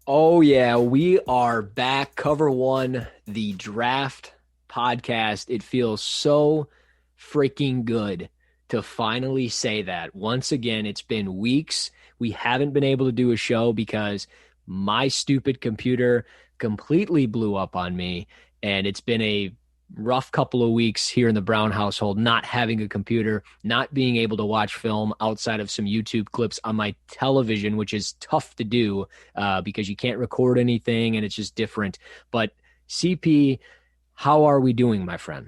Oh, yeah, we are back. Cover one, the draft podcast. It feels so freaking good to finally say that. Once again, it's been weeks. We haven't been able to do a show because my stupid computer completely blew up on me. And it's been a rough couple of weeks here in the Brown household, not having a computer, not being able to watch film outside of some YouTube clips on my television, which is tough to do because you can't record anything and it's just different. But CP, how are we doing, my friend?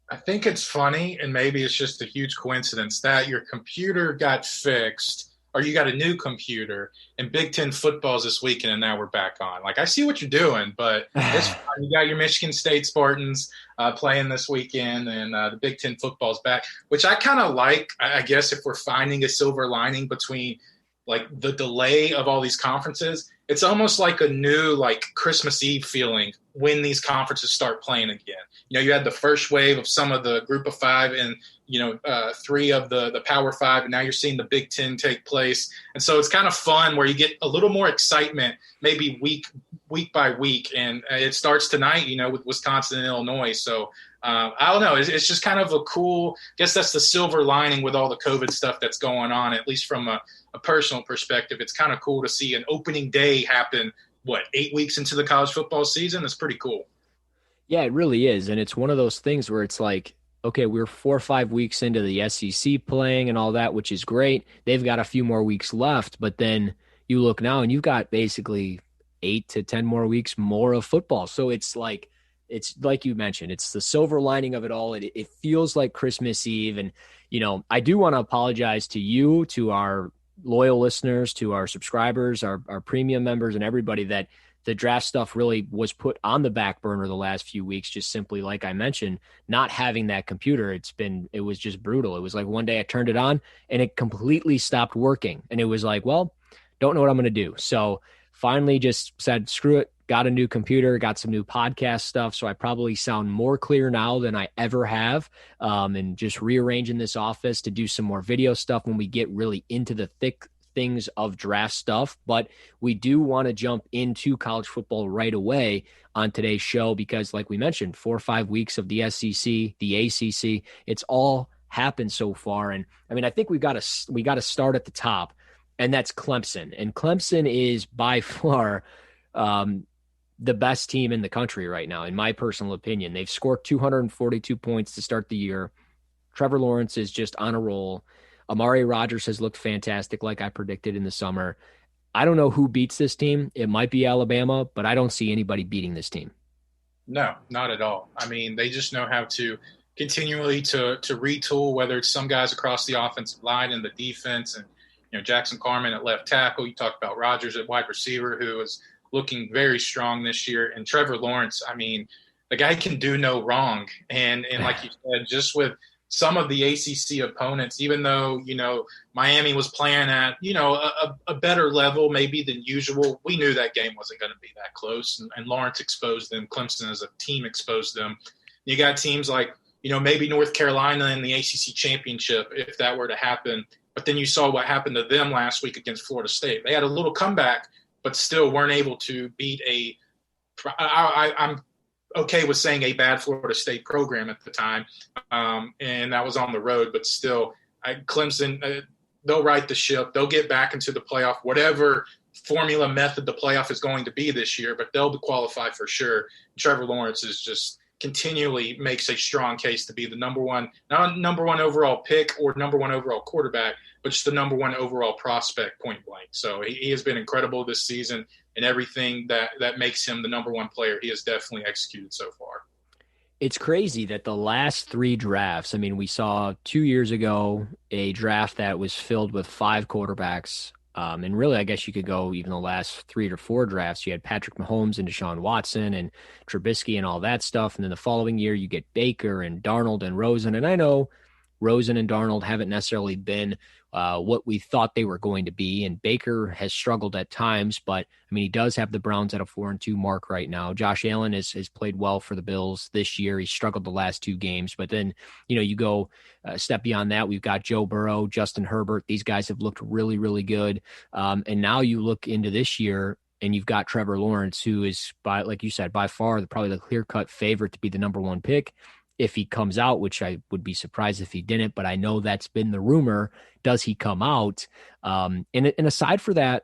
I think it's funny, and maybe it's just a huge coincidence that your computer got fixed or you got a new computer and Big Ten football's this weekend and now we're back on. Like, I see what you're doing, but it's fine. You got your Michigan State Spartans playing this weekend, and the Big Ten football's back, which I kind of like, I guess, if we're finding a silver lining between like the delay of all these conferences. It's almost like a new like Christmas Eve feeling when these conferences start playing again. You know, you had the first wave of some of the Group of Five and three of the Power Five, and now you're seeing the Big Ten take place. And so it's kind of fun where you get a little more excitement, maybe week by week. And it starts tonight, with Wisconsin and Illinois. So I don't know. It's just kind of a cool. I guess that's the silver lining with all the COVID stuff that's going on. At least from a personal perspective, it's kind of cool to see an opening day happen. 8 weeks into the college football season? It's pretty cool. Yeah, it really is. And it's one of those things where it's like, okay, we're 4 or 5 weeks into the SEC playing and all that, which is great. They've got a few more weeks left, but then you look now and you've got basically 8 to 10 more weeks more of football. So it's like you mentioned, it's the silver lining of it all. It feels like Christmas Eve. And, I do want to apologize to you, to our loyal listeners, to our subscribers, our premium members, and everybody that the draft stuff really was put on the back burner the last few weeks, just simply, like I mentioned, not having that computer. It was just brutal. It was like one day I turned it on and it completely stopped working. And it was like, well, don't know what I'm going to do. So finally just said, screw it. Got a new computer, got some new podcast stuff. So I probably sound more clear now than I ever have. And just rearranging this office to do some more video stuff when we get really into the thick things of draft stuff. But we do want to jump into college football right away on today's show because, like we mentioned, 4 or 5 weeks of the SEC, the ACC, it's all happened so far. And I mean, I think we got to start at the top, and that's Clemson. And Clemson is by far the best team in the country right now, in my personal opinion. They've scored 242 points to start the year. Trevor Lawrence is just on a roll. Amari Rodgers has looked fantastic, like I predicted in the summer. I don't know who beats this team. It might be Alabama, but I don't see anybody beating this team. No, not at all. I mean, they just know how to continually to retool, whether it's some guys across the offensive line and the defense, and Jackson Carman at left tackle. You talked about Rodgers at wide receiver, who is looking very strong this year. And Trevor Lawrence, I mean, the guy can do no wrong. And like you said, just with some of the ACC opponents, even though, Miami was playing at, a better level maybe than usual, we knew that game wasn't going to be that close. And Lawrence exposed them. Clemson as a team exposed them. You got teams like, maybe North Carolina in the ACC championship, if that were to happen. But then you saw what happened to them last week against Florida State. They had a little comeback, but still weren't able to beat I'm okay with saying a bad Florida State program at the time. And that was on the road, but still Clemson, they'll right the ship. They'll get back into the playoff, whatever formula method the playoff is going to be this year, but they'll qualify for sure. Trevor Lawrence is just continually makes a strong case to be the number one, not number one overall pick or number one overall quarterback, but just the number one overall prospect point blank. So he has been incredible this season, and everything that makes him the number one player, he has definitely executed so far. It's crazy that the last 3 drafts, I mean, we saw 2 years ago a draft that was filled with 5 quarterbacks. And really, I guess you could go even the last 3 or 4 drafts. You had Patrick Mahomes and Deshaun Watson and Trubisky and all that stuff. And then the following year, you get Baker and Darnold and Rosen. And I know Rosen and Darnold haven't necessarily been what we thought they were going to be. And Baker has struggled at times, but I mean, he does have the Browns at a 4-2 mark right now. Josh Allen has played well for the Bills this year. He struggled the last 2 games, but then, you go a step beyond that. We've got Joe Burrow, Justin Herbert. These guys have looked really, really good. And now you look into this year, and you've got Trevor Lawrence, who is, like you said, by far probably the clear-cut favorite to be the number one pick if he comes out, which I would be surprised if he didn't, but I know that's been the rumor. Does he come out? And aside from that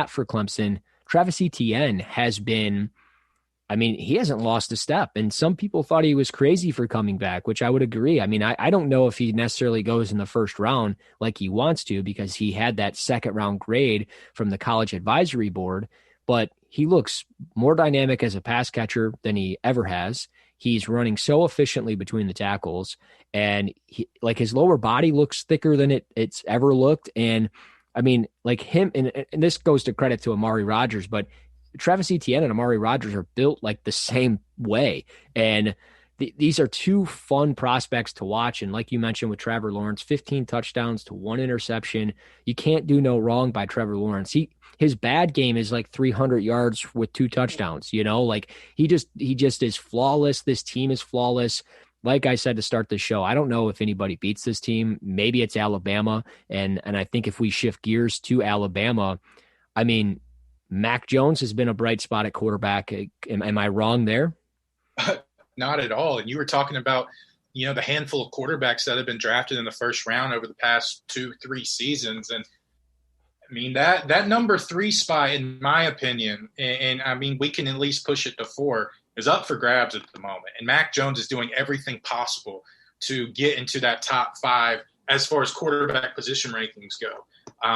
for Clemson, Travis Etienne has been, I mean, he hasn't lost a step. And some people thought he was crazy for coming back, which I would agree. I mean, I don't know if he necessarily goes in the first round like he wants to, because he had that second round grade from the college advisory board, but he looks more dynamic as a pass catcher than he ever has. He's running so efficiently between the tackles, and his lower body looks thicker than it's ever looked. And I mean, like him, and this goes to credit to Amari Rodgers, but Travis Etienne and Amari Rodgers are built like the same way. And these are two fun prospects to watch. And like you mentioned with Trevor Lawrence, 15 touchdowns to 1 interception. You can't do no wrong by Trevor Lawrence. His bad game is like 300 yards with 2 touchdowns, like he just is flawless. This team is flawless. Like I said to start the show, I don't know if anybody beats this team. Maybe it's Alabama. And I think if we shift gears to Alabama, I mean, Mac Jones has been a bright spot at quarterback. Am I wrong there? Not at all. And you were talking about, the handful of quarterbacks that have been drafted in the first round over the past 2-3 seasons. And I mean, that number 3 spot, in my opinion, and I mean, we can at least push it to 4, is up for grabs at the moment. And Mac Jones is doing everything possible to get into that top 5 as far as quarterback position rankings go.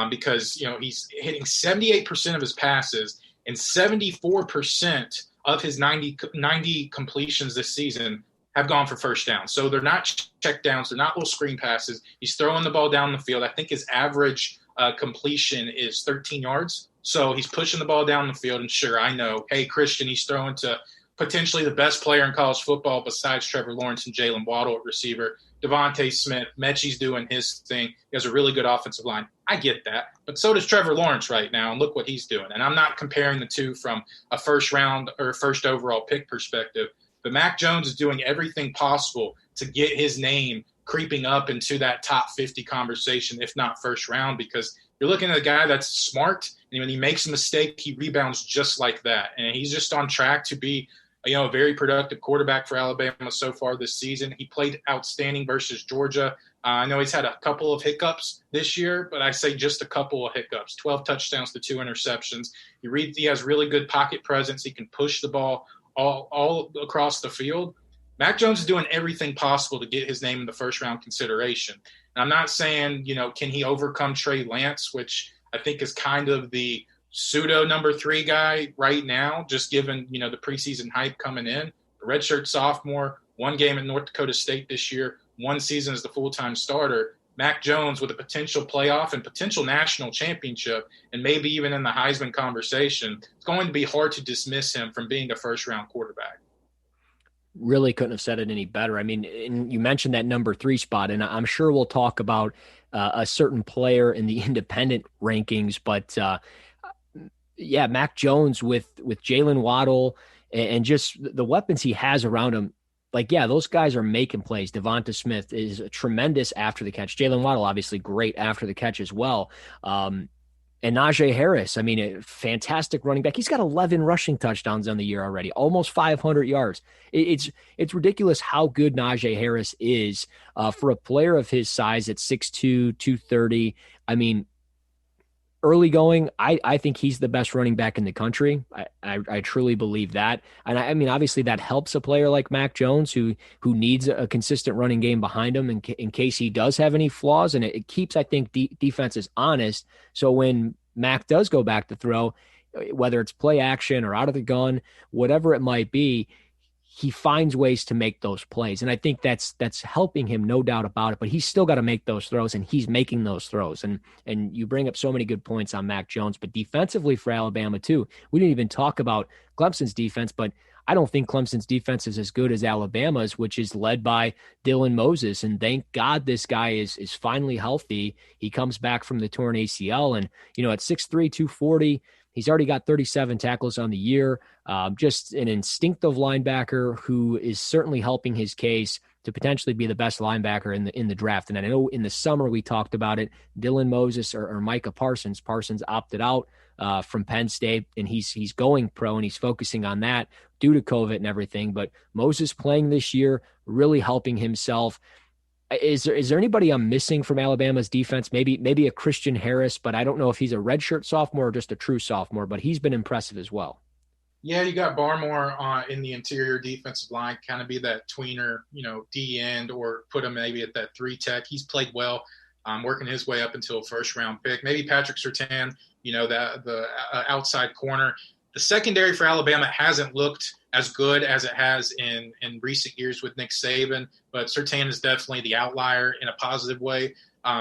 Because, he's hitting 78% of his passes and 74% of his 90 completions this season have gone for first down. So they're not check downs. They're not little screen passes. He's throwing the ball down the field. I think his average completion is 13 yards. So he's pushing the ball down the field. And sure, I know, hey, Christian, he's throwing to potentially the best player in college football besides Trevor Lawrence and Jalen Waddle at receiver. Devontae Smith, Mechie's doing his thing. He has a really good offensive line. I get that. But so does Trevor Lawrence right now, and look what he's doing. And I'm not comparing the two from a first round or first overall pick perspective, but Mac Jones is doing everything possible to get his name creeping up into that top 50 conversation, if not first round, because you're looking at a guy that's smart, and when he makes a mistake, he rebounds just like that. And he's just on track to be a very productive quarterback for Alabama so far this season. He played outstanding versus Georgia. I know he's had a couple of hiccups this year, but I say just a couple of hiccups. 12 touchdowns to 2 interceptions. He has really good pocket presence. He can push the ball all across the field. Mac Jones is doing everything possible to get his name in the first-round consideration. And I'm not saying, can he overcome Trey Lance, which I think is kind of the pseudo number 3 guy right now, just given, the preseason hype coming in. A redshirt sophomore, 1 game at North Dakota State this year, 1 season as the full-time starter. Mac Jones with a potential playoff and potential national championship, and maybe even in the Heisman conversation, it's going to be hard to dismiss him from being a first-round quarterback. Really couldn't have said it any better. I mean, you mentioned that number 3 spot, and I'm sure we'll talk about a certain player in the independent rankings, but yeah, Mac Jones with Jalen Waddle and just the weapons he has around him. Like, yeah, those guys are making plays. Devonta Smith is tremendous after the catch. Jalen Waddle, obviously great after the catch as well. And Najee Harris, I mean, a fantastic running back. He's got 11 rushing touchdowns on the year already, almost 500 yards. It's ridiculous how good Najee Harris is for a player of his size at 6'2", 230. I mean, early going, I think he's the best running back in the country. I truly believe that. And I mean, obviously that helps a player like Mac Jones who needs a consistent running game behind him in case he does have any flaws. And it keeps, I think, defenses honest. So when Mac does go back to throw, whether it's play action or out of the gun, whatever it might be, he finds ways to make those plays. And I think that's helping him, no doubt about it, but he's still got to make those throws, and he's making those throws. And you bring up so many good points on Mac Jones, but defensively for Alabama too, we didn't even talk about Clemson's defense, but I don't think Clemson's defense is as good as Alabama's, which is led by Dylan Moses. And thank God this guy is finally healthy. He comes back from the torn ACL, and, at 6'3", 240, he's already got 37 tackles on the year. Just an instinctive linebacker who is certainly helping his case to potentially be the best linebacker in the draft. And I know in the summer we talked about it. Dylan Moses or Micah Parsons. Parsons opted out from Penn State, and he's going pro, and he's focusing on that due to COVID and everything. But Moses playing this year, really helping himself. Is there anybody I'm missing from Alabama's defense? Maybe a Christian Harris, but I don't know if he's a redshirt sophomore or just a true sophomore, but he's been impressive as well. Yeah, you got Barmore in the interior defensive line, kind of be that tweener, D end, or put him maybe at that 3 tech. He's played well, working his way up until a first-round pick. Maybe Patrick Surtain, the outside corner. The secondary for Alabama hasn't looked as good as it has in recent years with Nick Saban, but Surtain is definitely the outlier in a positive way.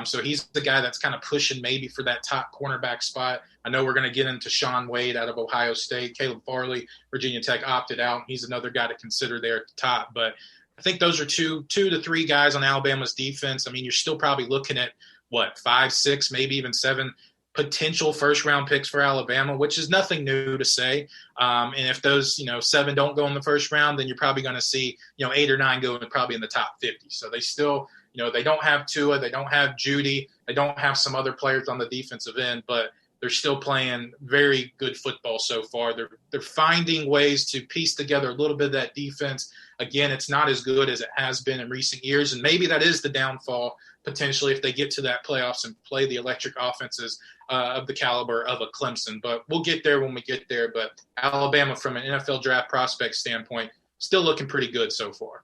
So he's the guy that's kind of pushing maybe for that top cornerback spot. I know we're going to get into Rashaan Wade out of Ohio State. Caleb Farley, Virginia Tech, opted out. He's another guy to consider there at the top. But I think those are two to three guys on Alabama's defense. I mean, you're still probably looking at, 5, 6, maybe even 7 potential first-round picks for Alabama, which is nothing new to say. And if those, 7 don't go in the first round, then you're probably going to see, 8 or 9 go probably in the top 50. So they still – they don't have Tua, they don't have Judy, they don't have some other players on the defensive end, but they're still playing very good football so far. They're finding ways to piece together a little bit of that defense. Again, it's not as good as it has been in recent years, and maybe that is the downfall potentially if they get to that playoffs and play the electric offenses of the caliber of a Clemson. But we'll get there when we get there. But Alabama, from an NFL draft prospect standpoint, still looking pretty good so far.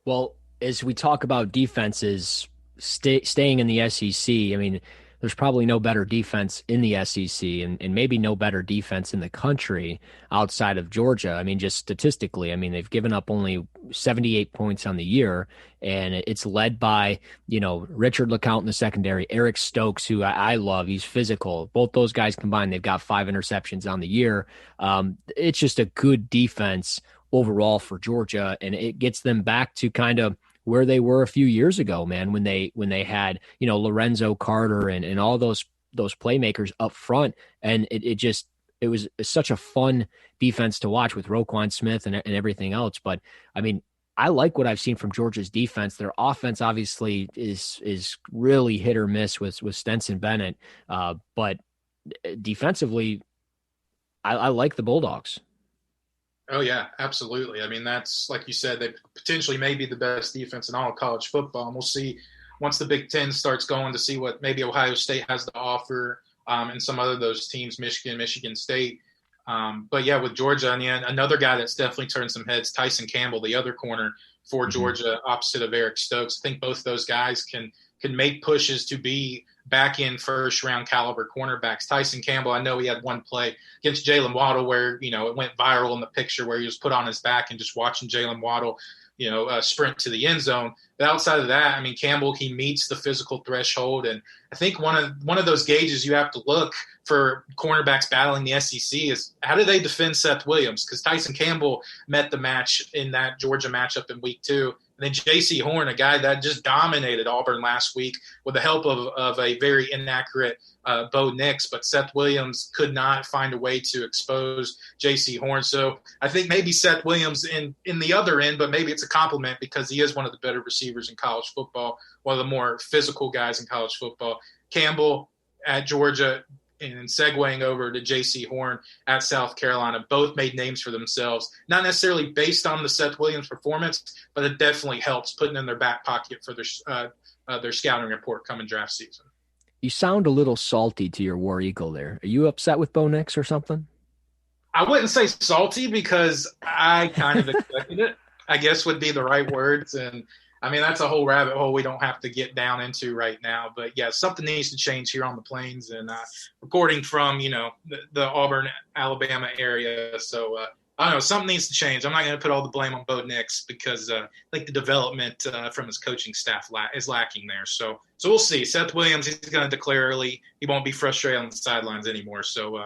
Well, as we talk about defenses staying in the SEC, I mean, there's probably no better defense in the SEC and maybe no better defense in the country outside of Georgia. I mean, just statistically, I mean, they've given up only 78 points on the year, and it's led by, Richard LeCounte in the secondary, Eric Stokes, who I love. He's physical. Both those guys combined, they've got 5 interceptions on the year. It's just a good defense overall for Georgia, and it gets them back to kind of where they were a few years ago, man, when they had, Lorenzo Carter and all those playmakers up front. And it was such a fun defense to watch with Roquan Smith and everything else. But I mean, I like what I've seen from Georgia's defense. Their offense obviously is really hit or miss with Stetson Bennett. But defensively, I like the Bulldogs. Oh, yeah, absolutely. I mean, that's, like you said, they potentially may be the best defense in all of college football. And we'll see once the Big Ten starts going to see what maybe Ohio State has to offer and some other those teams, Michigan State. But, yeah, with Georgia, and another guy that's definitely turned some heads, Tyson Campbell, the other corner for Georgia, opposite of Eric Stokes. I think both those guys can make pushes to be back in first-round caliber cornerbacks. Tyson Campbell, I know he had one play against Jalen Waddle where, it went viral in the picture where he was put on his back and just watching Jalen Waddle, sprint to the end zone. But outside of that, I mean, Campbell, he meets the physical threshold. And I think one of those gauges you have to look for cornerbacks battling the SEC is how do they defend Seth Williams? Because Tyson Campbell met the match in that Georgia matchup in week 2. And then J.C. Horn, a guy that just dominated Auburn last week with the help of a very inaccurate Bo Nix, but Seth Williams could not find a way to expose J.C. Horn. So I think maybe Seth Williams in the other end, but maybe it's a compliment because he is one of the better receivers in college football, one of the more physical guys in college football. Campbell at Georgia, and segueing over to J.C. Horn at South Carolina, both made names for themselves, not necessarily based on the Seth Williams performance, but it definitely helps putting in their back pocket for their scouting report coming draft season. You sound a little salty to your War Eagle there. Are you upset with Bo Nix or something? I wouldn't say salty because I kind of expected it, I guess would be the right words. And I mean, that's a whole rabbit hole we don't have to get down into right now. But, yeah, something needs to change here on the Plains. And recording from, the Auburn, Alabama area. So, I don't know, something needs to change. I'm not going to put all the blame on Bo Nix because I think the development from his coaching staff is lacking there. So we'll see. Seth Williams, he's going to declare early. He won't be frustrated on the sidelines anymore. So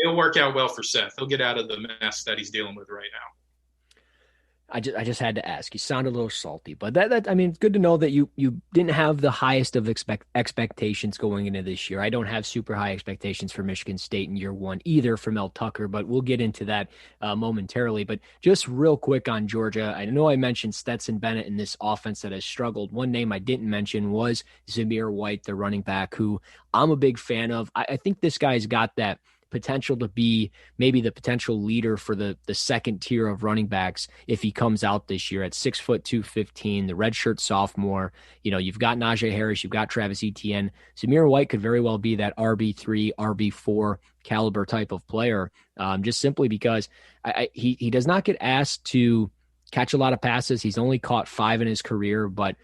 it'll work out well for Seth. He'll get out of the mess that he's dealing with right now. I just had to ask. You sound a little salty, but I mean, it's good to know that you didn't have the highest of expectations going into this year. I don't have super high expectations for Michigan State in year one either for Mel Tucker, but we'll get into that momentarily. But just real quick on Georgia, I know I mentioned Stetson Bennett in this offense that has struggled. One name I didn't mention was Zamir White, the running back, who I'm a big fan of. I think this guy's got that potential to be maybe the potential leader for the second tier of running backs if he comes out this year at 6'2", 215, the redshirt sophomore. You know, you've got Najee Harris, you've got Travis Etienne. Zamir White could very well be that RB3, RB4 caliber type of player, just simply because he does not get asked to catch a lot of passes. He's only caught 5 in his career, but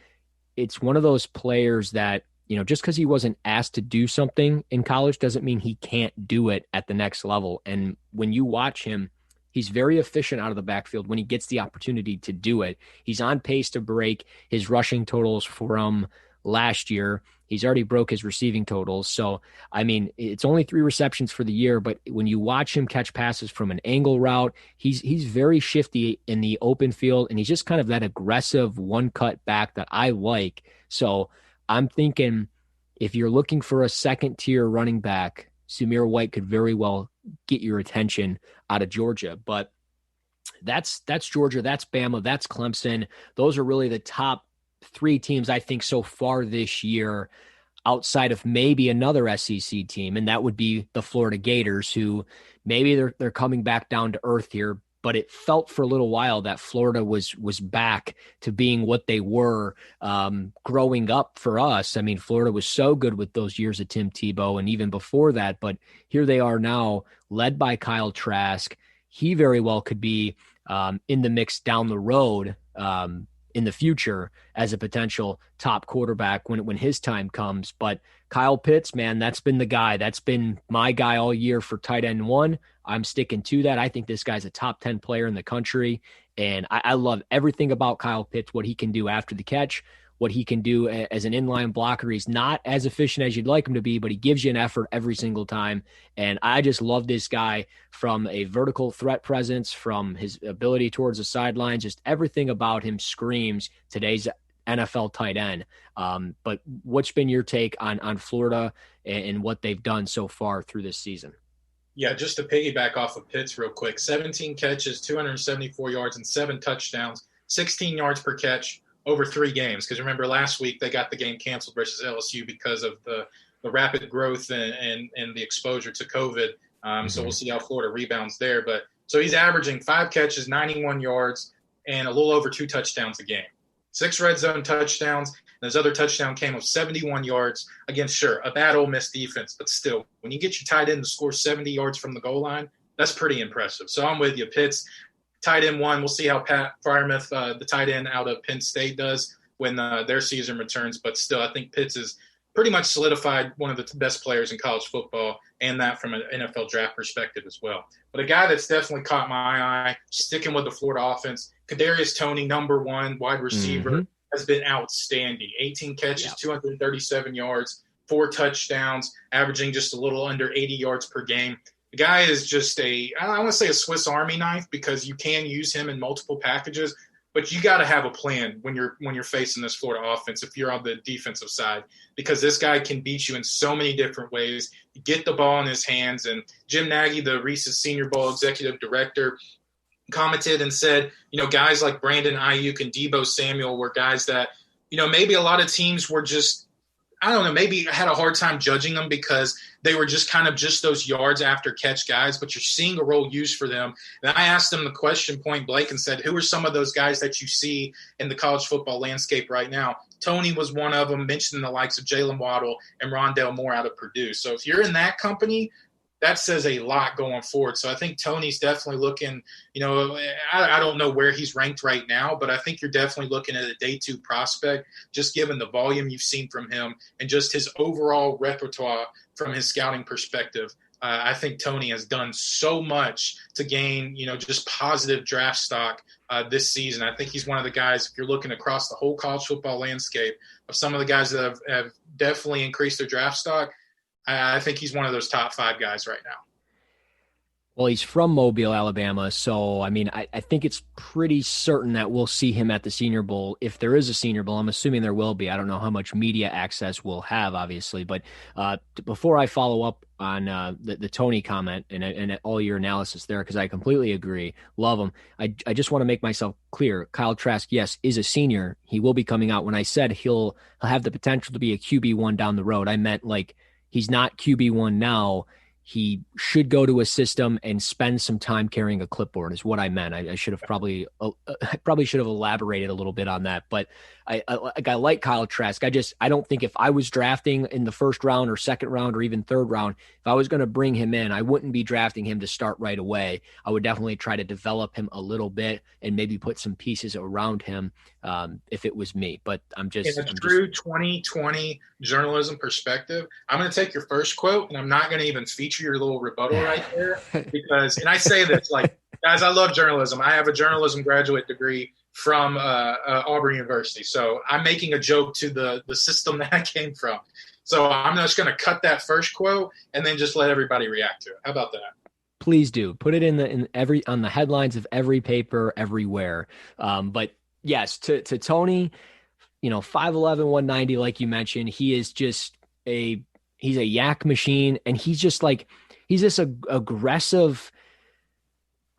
it's one of those players that, you know, just because he wasn't asked to do something in college doesn't mean he can't do it at the next level. And when you watch him, he's very efficient out of the backfield when he gets the opportunity to do it. He's on pace to break his rushing totals from last year. He's already broke his receiving totals. So, I mean, it's only 3 receptions for the year, but when you watch him catch passes from an angle route, he's very shifty in the open field, and he's just kind of that aggressive one-cut back that I like. So I'm thinking if you're looking for a second-tier running back, Zamir White could very well get your attention out of Georgia. But that's Georgia, that's Bama, that's Clemson. Those are really the top 3 teams, I think, so far this year, outside of maybe another SEC team, and that would be the Florida Gators, who maybe they're coming back down to earth here. But it felt for a little while that Florida was back to being what they were growing up for us. I mean, Florida was so good with those years of Tim Tebow and even before that. But here they are now, led by Kyle Trask. He very well could be in the mix down the road in the future as a potential top quarterback when his time comes. But Kyle Pitts, man, that's been the guy. That's been my guy all year for tight end 1. I'm sticking to that. I think this guy's a top 10 player in the country. And I love everything about Kyle Pitts, what he can do after the catch, what he can do as an inline blocker. He's not as efficient as you'd like him to be, but he gives you an effort every single time. And I just love this guy from a vertical threat presence, from his ability towards the sidelines, just everything about him screams today's NFL tight end. But what's been your take on Florida and what they've done so far through this season? Yeah, just to piggyback off of Pitts real quick, 17 catches, 274 yards, and 7 touchdowns, 16 yards per catch over 3 games. Because remember, last week they got the game canceled versus LSU because of the rapid growth and the exposure to COVID. So we'll see how Florida rebounds there. But so he's averaging 5 catches, 91 yards, and a little over 2 touchdowns a game. 6 red zone touchdowns. And his other touchdown came of 71 yards against, sure, a bad Ole Miss defense, but still, when you get your tight end to score 70 yards from the goal line, that's pretty impressive. So I'm with you. Pitts, tight end 1. We'll see how Pat Freiermuth, the tight end out of Penn State, does when their season returns. But still, I think Pitts is pretty much solidified one of the best players in college football, and that from an NFL draft perspective as well. But a guy that's definitely caught my eye, sticking with the Florida offense, Cadarius Tony, number 1 wide receiver, has been outstanding. 18 catches, 237 yards, 4 touchdowns, averaging just a little under 80 yards per game. The guy is just I want to say a Swiss Army knife, because you can use him in multiple packages, but you got to have a plan when you're facing this Florida offense if you're on the defensive side, because this guy can beat you in so many different ways. You get the ball in his hands, and Jim Nagy, the Reese's Senior Bowl executive director, commented and said, guys like Brandon Ayuk and Deebo Samuel were guys that, maybe a lot of teams were just, I don't know, maybe had a hard time judging them because they were just kind of just those yards after catch guys, but you're seeing a role used for them. And I asked them the question point blank and said, who are some of those guys that you see in the college football landscape right now? Tony was one of them, mentioning the likes of Jalen Waddle and Rondale Moore out of Purdue. So if you're in that company, that says a lot going forward. So I think Tony's definitely looking, I don't know where he's ranked right now, but I think you're definitely looking at a day 2 prospect, just given the volume you've seen from him and just his overall repertoire from his scouting perspective. I think Tony has done so much to gain, just positive draft stock this season. I think he's one of the guys, if you're looking across the whole college football landscape, of some of the guys that have definitely increased their draft stock, I think he's one of those top 5 guys right now. Well, he's from Mobile, Alabama. So, I mean, I think it's pretty certain that we'll see him at the Senior Bowl. If there is a Senior Bowl, I'm assuming there will be. I don't know how much media access we'll have, obviously. But before I follow up on the Tony comment and all your analysis there, because I completely agree, love him. I just want to make myself clear. Kyle Trask, yes, is a senior. He will be coming out. When I said he'll have the potential to be a QB1 down the road, I meant like he's not QB1 now. He should go to a system and spend some time carrying a clipboard is what I meant. I should have I probably should have elaborated a little bit on that, but I like Kyle Trask. I don't think if I was drafting in the first round or second round or even third round, if I was going to bring him in, I wouldn't be drafting him to start right away. I would definitely try to develop him a little bit and maybe put some pieces around him if it was me. But in a true 2020 journalism perspective, I'm going to take your first quote and I'm not going to even feature your little rebuttal right there because, and I say this like, guys, I love journalism. I have a journalism graduate degree from Auburn University. So I'm making a joke to the system that I came from. So I'm just going to cut that first quote and then just let everybody react to it. How about that? Please do put it on the headlines of every paper everywhere. But yes, to Tony, 5'11", 190, like you mentioned, he is just he's a yak machine, and he's just like he's this aggressive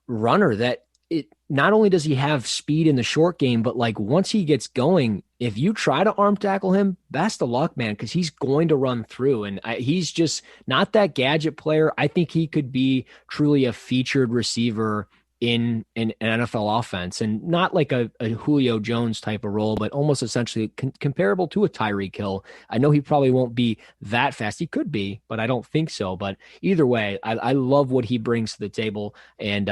runner that it not only does he have speed in the short game, but like once he gets going, if you try to arm tackle him, best of luck, man, because he's going to run through. And he's just not that gadget player. I think he could be truly a featured receiver in an NFL offense, and not like a Julio Jones type of role, but almost essentially comparable to a Tyreek Hill. I know he probably won't be that fast. He could be, but I don't think so. But either way, I love what he brings to the table. And,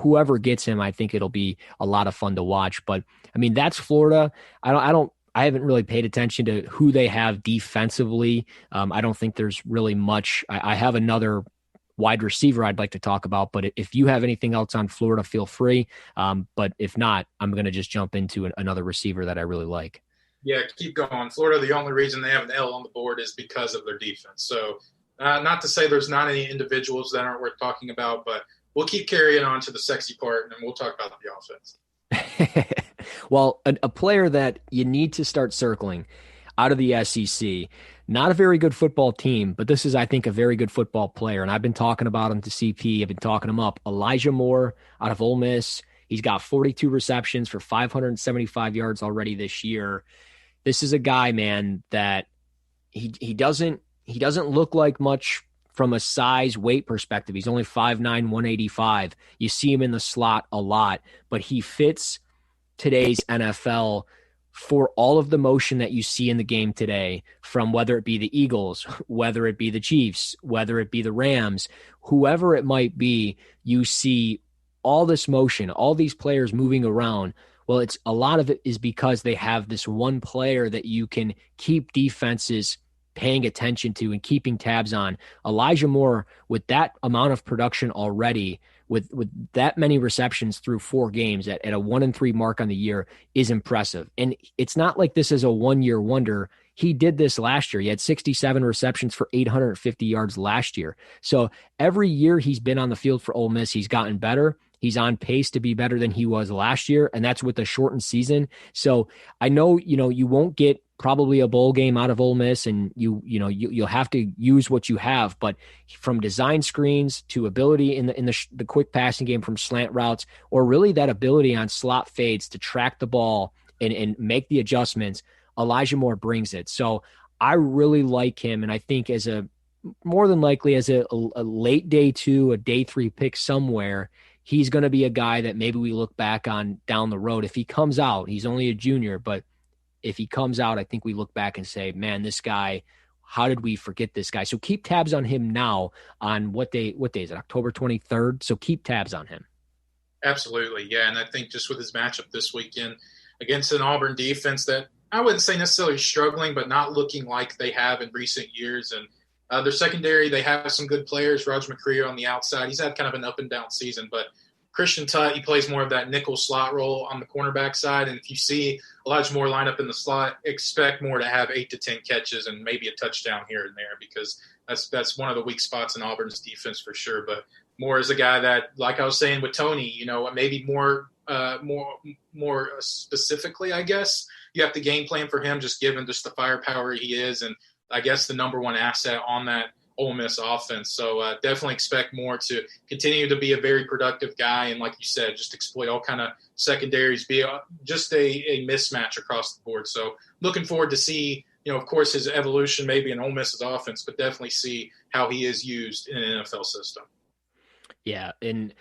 whoever gets him, I think it'll be a lot of fun to watch. But I mean, that's Florida. I haven't really paid attention to who they have defensively. I don't think there's really much. I have another wide receiver I'd like to talk about, but if you have anything else on Florida, feel free. But if not, I'm going to just jump into another receiver that I really like. Yeah, keep going. Florida, the only reason they have an L on the board is because of their defense. So not to say there's not any individuals that aren't worth talking about, but we'll keep carrying on to the sexy part, and then we'll talk about the offense. Well, a player that you need to start circling out of the SEC. Not a very good football team, but this is, I think, a very good football player. And I've been talking about him to CP. I've been talking him up. Elijah Moore out of Ole Miss. He's got 42 receptions for 575 yards already this year. This is a guy, man, that he doesn't look like much from a size weight perspective. He's only 5'9", 185. You see him in the slot a lot, but he fits today's NFL for all of the motion that you see in the game today, from whether it be the Eagles, whether it be the Chiefs, whether it be the Rams, whoever it might be, you see all this motion, all these players moving around. Well, a lot of it is because they have this one player that you can keep defenses paying attention to and keeping tabs on. Elijah Moore, with that amount of production already, with that many receptions through 4 games at a 1-3 mark on the year, is impressive. And it's not like this is a one-year wonder. He did this last year. He had 67 receptions for 850 yards last year. So every year he's been on the field for Ole Miss, he's gotten better. He's on pace to be better than he was last year, and that's with a shortened season. So I know, you won't get probably a bowl game out of Ole Miss, and you'll have to use what you have. But from design screens to ability in the quick passing game from slant routes, or really that ability on slot fades to track the ball and make the adjustments, Elijah Moore brings it. So I really like him, and I think more than likely as a late day 2, a day 3 pick somewhere, he's going to be a guy that maybe we look back on down the road. If he comes out, he's only a junior, but if he comes out, I think we look back and say, man, this guy, how did we forget this guy? So keep tabs on him now. On what day is it? October 23rd. So keep tabs on him. Absolutely. Yeah. And I think just with his matchup this weekend against an Auburn defense that I wouldn't say necessarily struggling, but not looking like they have in recent years. And their secondary, they have some good players. Raj McCreary on the outside. He's had kind of an up and down season, but Christian Tutt, he plays more of that nickel slot role on the cornerback side. And if you see Elijah Moore line up in the slot, expect Moore to have 8 to 10 catches and maybe a touchdown here and there, because that's one of the weak spots in Auburn's defense for sure. But more as a guy that, like I was saying with Tony, maybe more specifically, I guess you have to game plan for him, just given just the firepower he is, and I guess the number one asset on that Ole Miss offense. So definitely expect more to continue to be a very productive guy, and like you said, just exploit all kind of secondaries, be just a mismatch across the board. So looking forward to see, of course, his evolution maybe in Ole Miss's offense, but definitely see how he is used in an NFL system. Yeah, and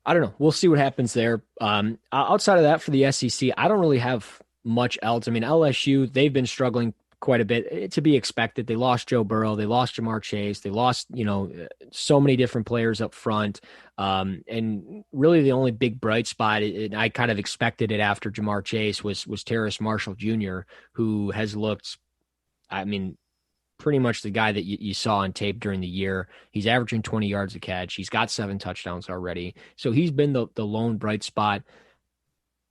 I don't know. We'll see what happens there. Outside of that, for the SEC, I don't really have much else. I mean, LSU, they've been struggling quite a bit, to be expected. They lost Joe Burrow. They lost Jamar Chase. They lost, so many different players up front. And really the only big bright spot, and I kind of expected it after Jamar Chase, was Terrace Marshall Jr., who has looked, I mean, pretty much the guy that you saw on tape during the year. He's averaging 20 yards a catch. He's got 7 touchdowns already. So he's been the lone bright spot.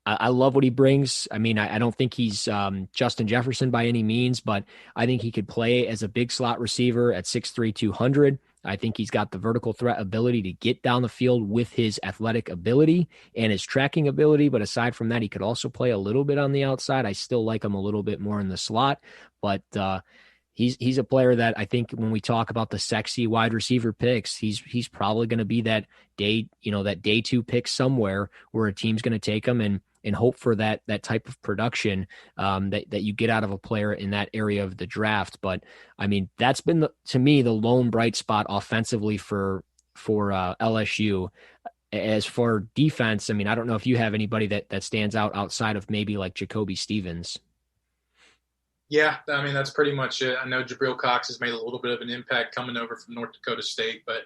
I love what he brings. I mean, I don't think he's Justin Jefferson by any means, but I think he could play as a big slot receiver at 6'3", 200. I think he's got the vertical threat ability to get down the field with his athletic ability and his tracking ability. But aside from that, he could also play a little bit on the outside. I still like him a little bit more in the slot, but he's a player that I think when we talk about the sexy wide receiver picks, he's probably going to be that day 2 pick somewhere where a team's going to take him and hope for that type of production that you get out of a player in that area of the draft. But I mean, that's been to me the lone bright spot offensively for LSU. As for defense, I mean, I don't know if you have anybody that stands out outside of maybe like Jacoby Stevens. Yeah, I mean, that's pretty much it. I know Jabril Cox has made a little bit of an impact coming over from North Dakota State, but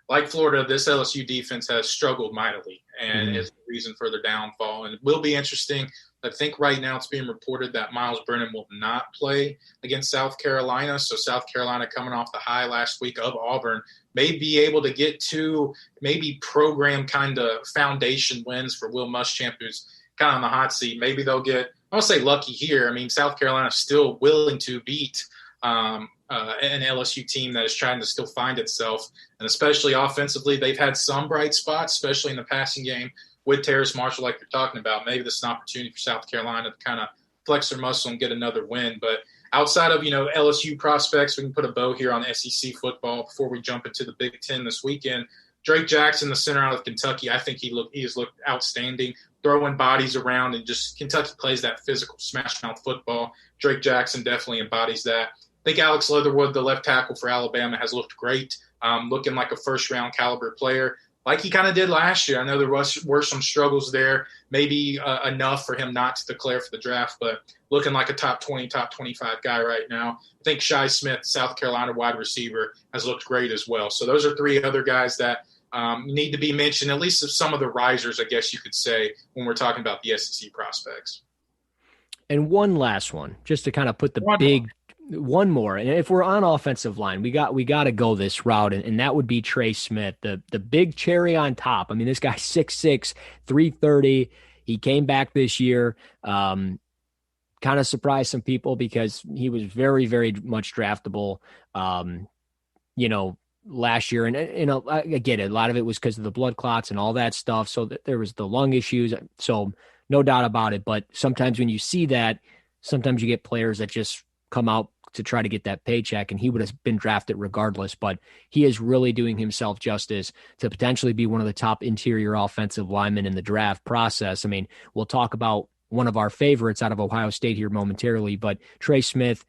like Florida, this LSU defense has struggled mightily and is the reason for their downfall. And it will be interesting. I think right now it's being reported that Miles Brennan will not play against South Carolina. So South Carolina, coming off the high last week of Auburn, may be able to get 2 maybe program kind of foundation wins for Will Muschamp, who's kind of on the hot seat. Maybe they'll get, I won't say lucky here. I mean, South Carolina is still willing to beat an LSU team that is trying to still find itself. And especially offensively, they've had some bright spots, especially in the passing game with Terrace Marshall, like you're talking about. Maybe this is an opportunity for South Carolina to kind of flex their muscle and get another win. But outside of, LSU prospects, we can put a bow here on SEC football before we jump into the Big Ten this weekend. Drake Jackson, the center out of Kentucky, I think he has looked outstanding, throwing bodies around, and just Kentucky plays that physical smash-mouth football. Drake Jackson definitely embodies that. I think Alex Leatherwood, the left tackle for Alabama, has looked great, looking like a first-round caliber player, like he kind of did last year. I know there were some struggles there, maybe enough for him not to declare for the draft, but looking like a top 20, top 25 guy right now. I think Shi Smith, South Carolina wide receiver, has looked great as well. So those are 3 other guys that need to be mentioned, at least some of the risers, I guess you could say, when we're talking about the SEC prospects. And one last one, just to kind of put the one more. And if we're on offensive line, we got to go this route, and that would be Trey Smith, the big cherry on top. I mean, this guy's 6'6", 330. He came back this year. Kind of surprised some people because he was very, very much draftable, last year. And, I get it. A lot of it was because of the blood clots and all that stuff. So there was the lung issues. So no doubt about it. But sometimes when you see that, sometimes you get players that just come out to try to get that paycheck, and he would have been drafted regardless. But he is really doing himself justice to potentially be one of the top interior offensive linemen in the draft process. I mean, we'll talk about one of our favorites out of Ohio State here momentarily, but Trey Smith,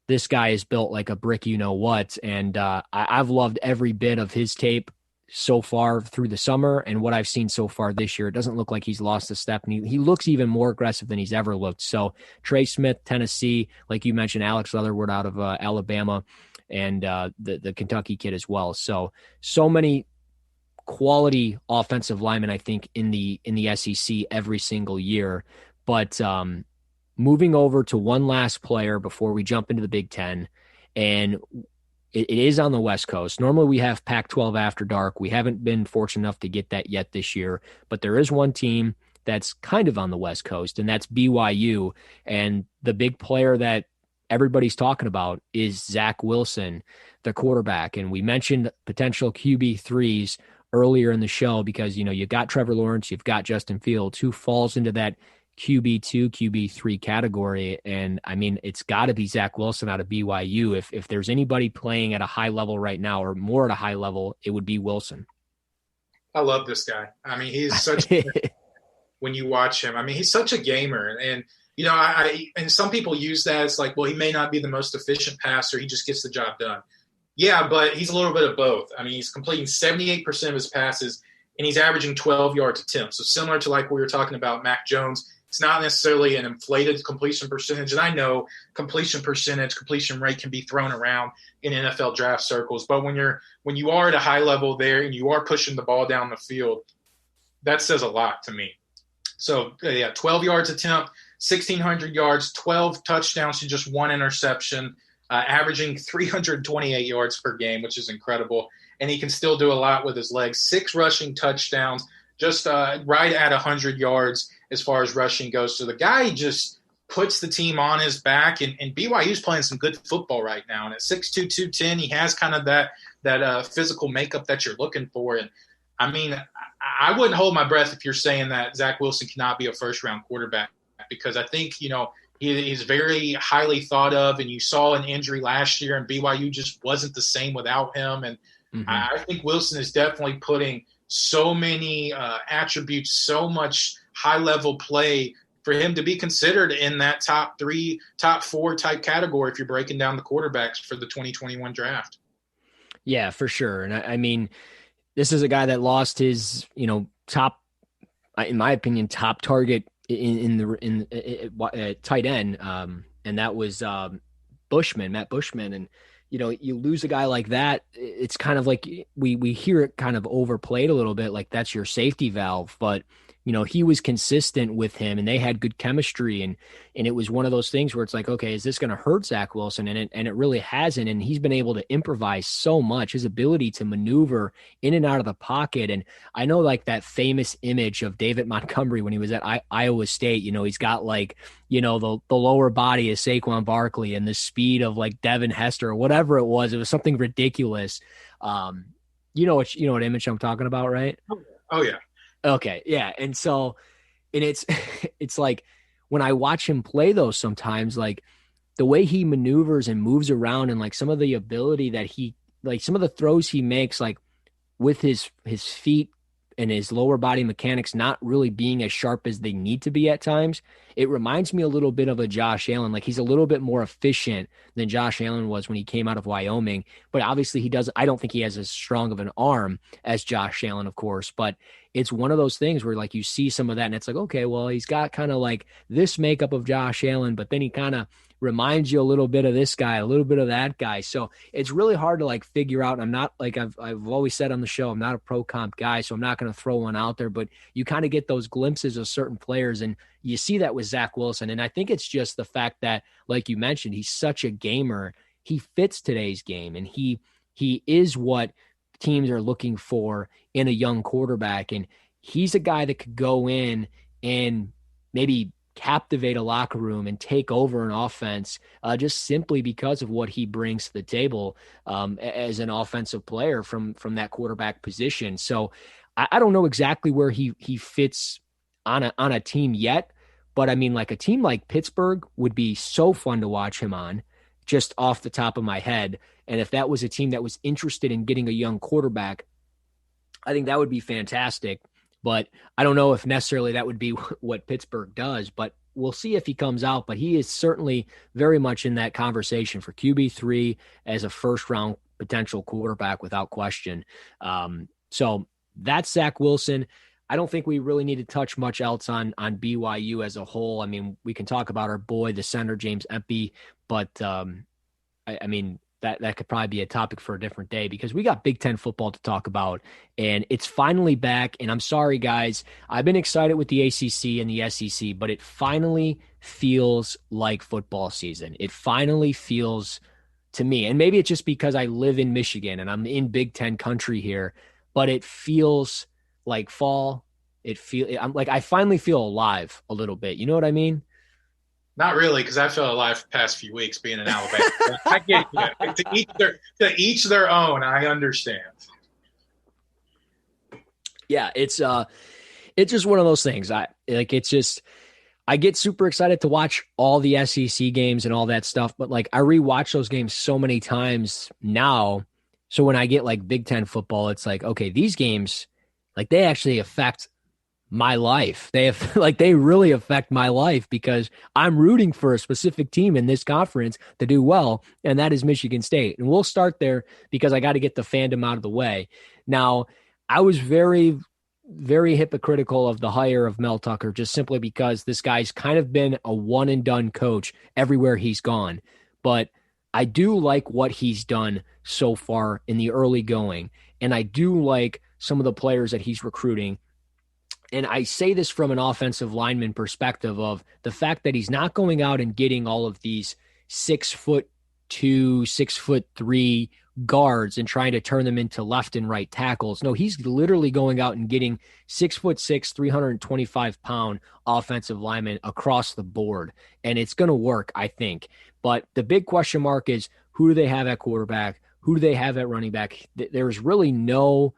this guy is built like a brick, what, and I've loved every bit of his tape so far through the summer and what I've seen so far this year. It doesn't look like he's lost a step, and he looks even more aggressive than he's ever looked. So Trey Smith, Tennessee, like you mentioned, Alex Leatherwood out of Alabama, and the Kentucky kid as well. So many quality offensive linemen, I think, in the SEC every single year. But moving over to one last player before we jump into the Big Ten, and it is on the West Coast. Normally we have Pac-12 After Dark. We haven't been fortunate enough to get that yet this year, but there is one team that's kind of on the West Coast, and that's BYU. And the big player that everybody's talking about is Zack Wilson, the quarterback. And we mentioned potential QB3s earlier in the show because, you've got Trevor Lawrence, you've got Justin Fields, who falls into that QB2, QB3 category. And I mean, it's got to be Zack Wilson out of BYU. If there's anybody playing at a high level right now or more at a high level, it would be Wilson. I love this guy. I mean, he's such when you watch him. I mean, he's such a gamer. And, and some people use that as like, well, he may not be the most efficient passer. He just gets the job done. Yeah, but he's a little bit of both. I mean, he's completing 78% of his passes, and he's averaging 12 yards attempts. So similar to like we were talking about Mac Jones, it's not necessarily an inflated completion percentage. And I know completion rate can be thrown around in NFL draft circles. But when you are at a high level there and you are pushing the ball down the field, that says a lot to me. So, 12 yards attempt, 1,600 yards, 12 touchdowns to just one interception, averaging 328 yards per game, which is incredible. And he can still do a lot with his legs. 6 rushing touchdowns, just right at 100 yards as far as rushing goes. So the guy just puts the team on his back, and BYU's playing some good football right now. And at 6'2", 210, he has kind of that physical makeup that you're looking for. And, I mean, I wouldn't hold my breath if you're saying that Zack Wilson cannot be a first-round quarterback because I think, he's very highly thought of, and you saw an injury last year, and BYU just wasn't the same without him. And I think Wilson is definitely putting so many attributes, so much high-level play for him to be considered in that top 3, top 4 type category if you're breaking down the quarterbacks for the 2021 draft. Yeah, for sure. And I mean, this is a guy that lost his, top, in my opinion, top target in tight end, and that was Matt Bushman. And you lose a guy like that, it's kind of like we hear it kind of overplayed a little bit, like that's your safety valve. But he was consistent with him, and they had good chemistry, and it was one of those things where it's like, okay, is this going to hurt Zack Wilson? And it really hasn't. And he's been able to improvise so much. His ability to maneuver in and out of the pocket. And I know, like, that famous image of David Montgomery when he was at Iowa State. He's got like the lower body of Saquon Barkley and the speed of like Devin Hester or whatever it was. It was something ridiculous. You know what image I'm talking about, right? Oh yeah. Okay. Yeah. And so, and it's like when I watch him play those sometimes, like the way he maneuvers and moves around and like some of the ability that some of the throws he makes, like with his feet and his lower body mechanics not really being as sharp as they need to be at times, it reminds me a little bit of a Josh Allen. Like he's a little bit more efficient than Josh Allen was when he came out of Wyoming, but obviously I don't think he has as strong of an arm as Josh Allen, of course, but it's one of those things where like you see some of that and it's like, okay, well, he's got kind of like this makeup of Josh Allen, but then he kind of reminds you a little bit of this guy, a little bit of that guy. So it's really hard to like figure out. I'm not like I've always said on the show, I'm not a pro comp guy, so I'm not going to throw one out there, but you kind of get those glimpses of certain players, and you see that with Zack Wilson. And I think it's just the fact that, like you mentioned, he's such a gamer. He fits today's game, and he is what teams are looking for in a young quarterback. And he's a guy that could go in and maybe captivate a locker room and take over an offense just simply because of what he brings to the table as an offensive player from that quarterback position. So I don't know exactly where he fits on a team yet, but I mean, like a team like Pittsburgh would be so fun to watch him on, just off the top of my head. And if that was a team that was interested in getting a young quarterback, I think that would be fantastic. But I don't know if necessarily that would be what Pittsburgh does, but we'll see if he comes out. But he is certainly very much in that conversation for QB3 as a first-round potential quarterback without question. So that's Zack Wilson. I don't think we really need to touch much else on BYU as a whole. I mean, we can talk about our boy, the center, James Empey, but I mean, that could probably be a topic for a different day because we got Big Ten football to talk about, and it's finally back. And I'm sorry, guys, I've been excited with the ACC and the SEC, but it finally feels like football season. It finally feels to me, and maybe it's just because I live in Michigan and I'm in Big Ten country here, but it feels like fall. I finally feel alive a little bit. You know what I mean? Not really, because I felt alive the past few weeks being in Alabama. I get you. To each their own. I understand. Yeah, it's just one of those things. I get super excited to watch all the SEC games and all that stuff, but like I rewatch those games so many times now. So when I get like Big Ten football, it's like, okay, these games, like they actually affect my life. They have like they really affect my life because I'm rooting for a specific team in this conference to do well, and that is Michigan State. And we'll start there because I got to get the fandom out of the way. Now, I was very, very hypocritical of the hire of Mel Tucker just simply because this guy's kind of been a one and done coach everywhere he's gone. But I do like what he's done so far in the early going, and I do like some of the players that he's recruiting. And I say this from an offensive lineman perspective of the fact that he's not going out and getting all of these 6'2", 6'3" guards and trying to turn them into left and right tackles. No, he's literally going out and getting 6'6", 325-pound offensive linemen across the board. And it's going to work, I think. But the big question mark is, who do they have at quarterback? Who do they have at running back? There's really no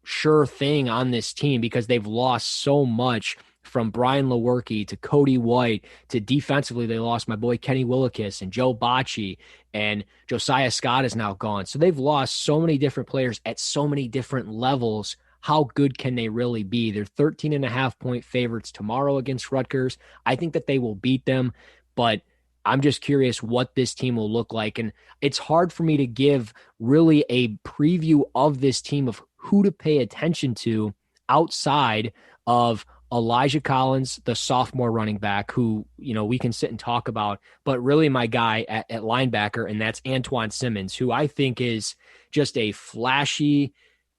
sure thing on this team because they've lost so much from Brian Lewerke to Cody White to defensively. They lost my boy Kenny Willekes and Joe Bocci, and Josiah Scott is now gone. So they've lost so many different players at so many different levels. How good can they really be? They're 13.5-point favorites tomorrow against Rutgers. I think that they will beat them, but I'm just curious what this team will look like. And it's hard for me to give really a preview of this team of who to pay attention to outside of Elijah Collins, the sophomore running back, who, we can sit and talk about, but really my guy at linebacker, and that's Antoine Simmons, who I think is just a flashy,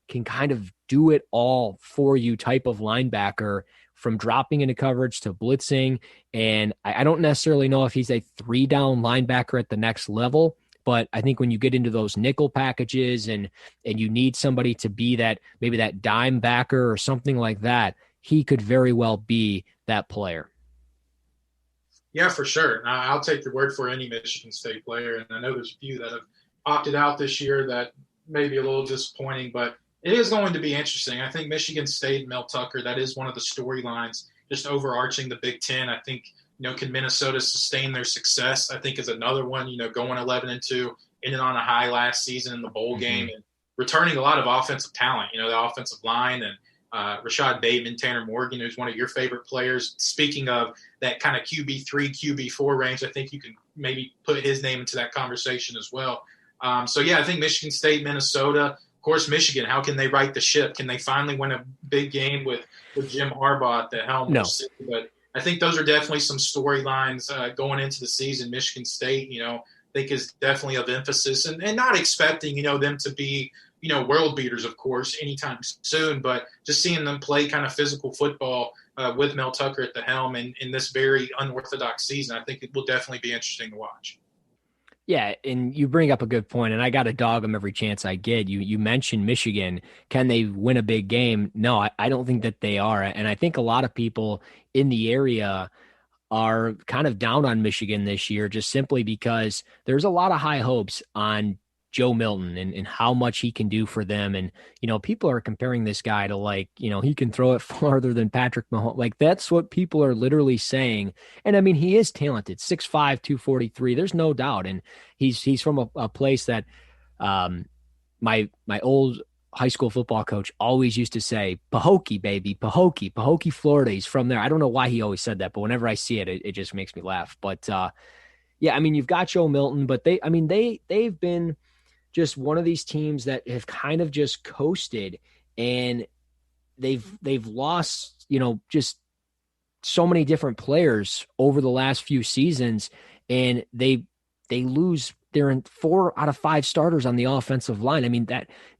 can kind of do it all for you type of linebacker, from dropping into coverage to blitzing. And I don't necessarily know if he's a 3-down linebacker at the next level, but I think when you get into those nickel packages and you need somebody to be that, maybe that dime backer or something like that, he could very well be that player. Yeah, for sure. I'll take your word for any Michigan State player. And I know there's a few that have opted out this year that may be a little disappointing, but it is going to be interesting. I think Michigan State, Mel Tucker, that is one of the storylines just overarching the Big Ten. I think, can Minnesota sustain their success? I think is another one, going 11-2, ending on a high last season in the bowl game and returning a lot of offensive talent, the offensive line and Rashad Bateman, Tanner Morgan, who's one of your favorite players. Speaking of that kind of QB3, QB4 range, I think you can maybe put his name into that conversation as well. I think Michigan State, Minnesota, of course, Michigan, how can they right the ship? Can they finally win a big game with Jim Harbaugh at the helm? No. But I think those are definitely some storylines going into the season. Michigan State, I think is definitely of emphasis and not expecting, them to be, world beaters, of course, anytime soon, but just seeing them play kind of physical football with Mel Tucker at the helm in this very unorthodox season, I think it will definitely be interesting to watch. Yeah, and you bring up a good point, and I got to dog them every chance I get. You mentioned Michigan. Can they win a big game? No, I don't think that they are. And I think a lot of people in the area are kind of down on Michigan this year just simply because there's a lot of high hopes on Joe Milton and how much he can do for them. And, people are comparing this guy to he can throw it farther than Patrick Mahomes. Like, that's what people are literally saying. And I mean, he is talented, 6'5", 243. There's no doubt. And he's from a place that my old high school football coach always used to say, Pahokee, baby, Pahokee, Florida. He's from there. I don't know why he always said that, but whenever I see it, it just makes me laugh. But you've got Joe Milton, but they've been just one of these teams that have kind of just coasted, and they've lost, just so many different players over the last few seasons, and they lose. They're in 4 out of 5 starters on the offensive line. I mean,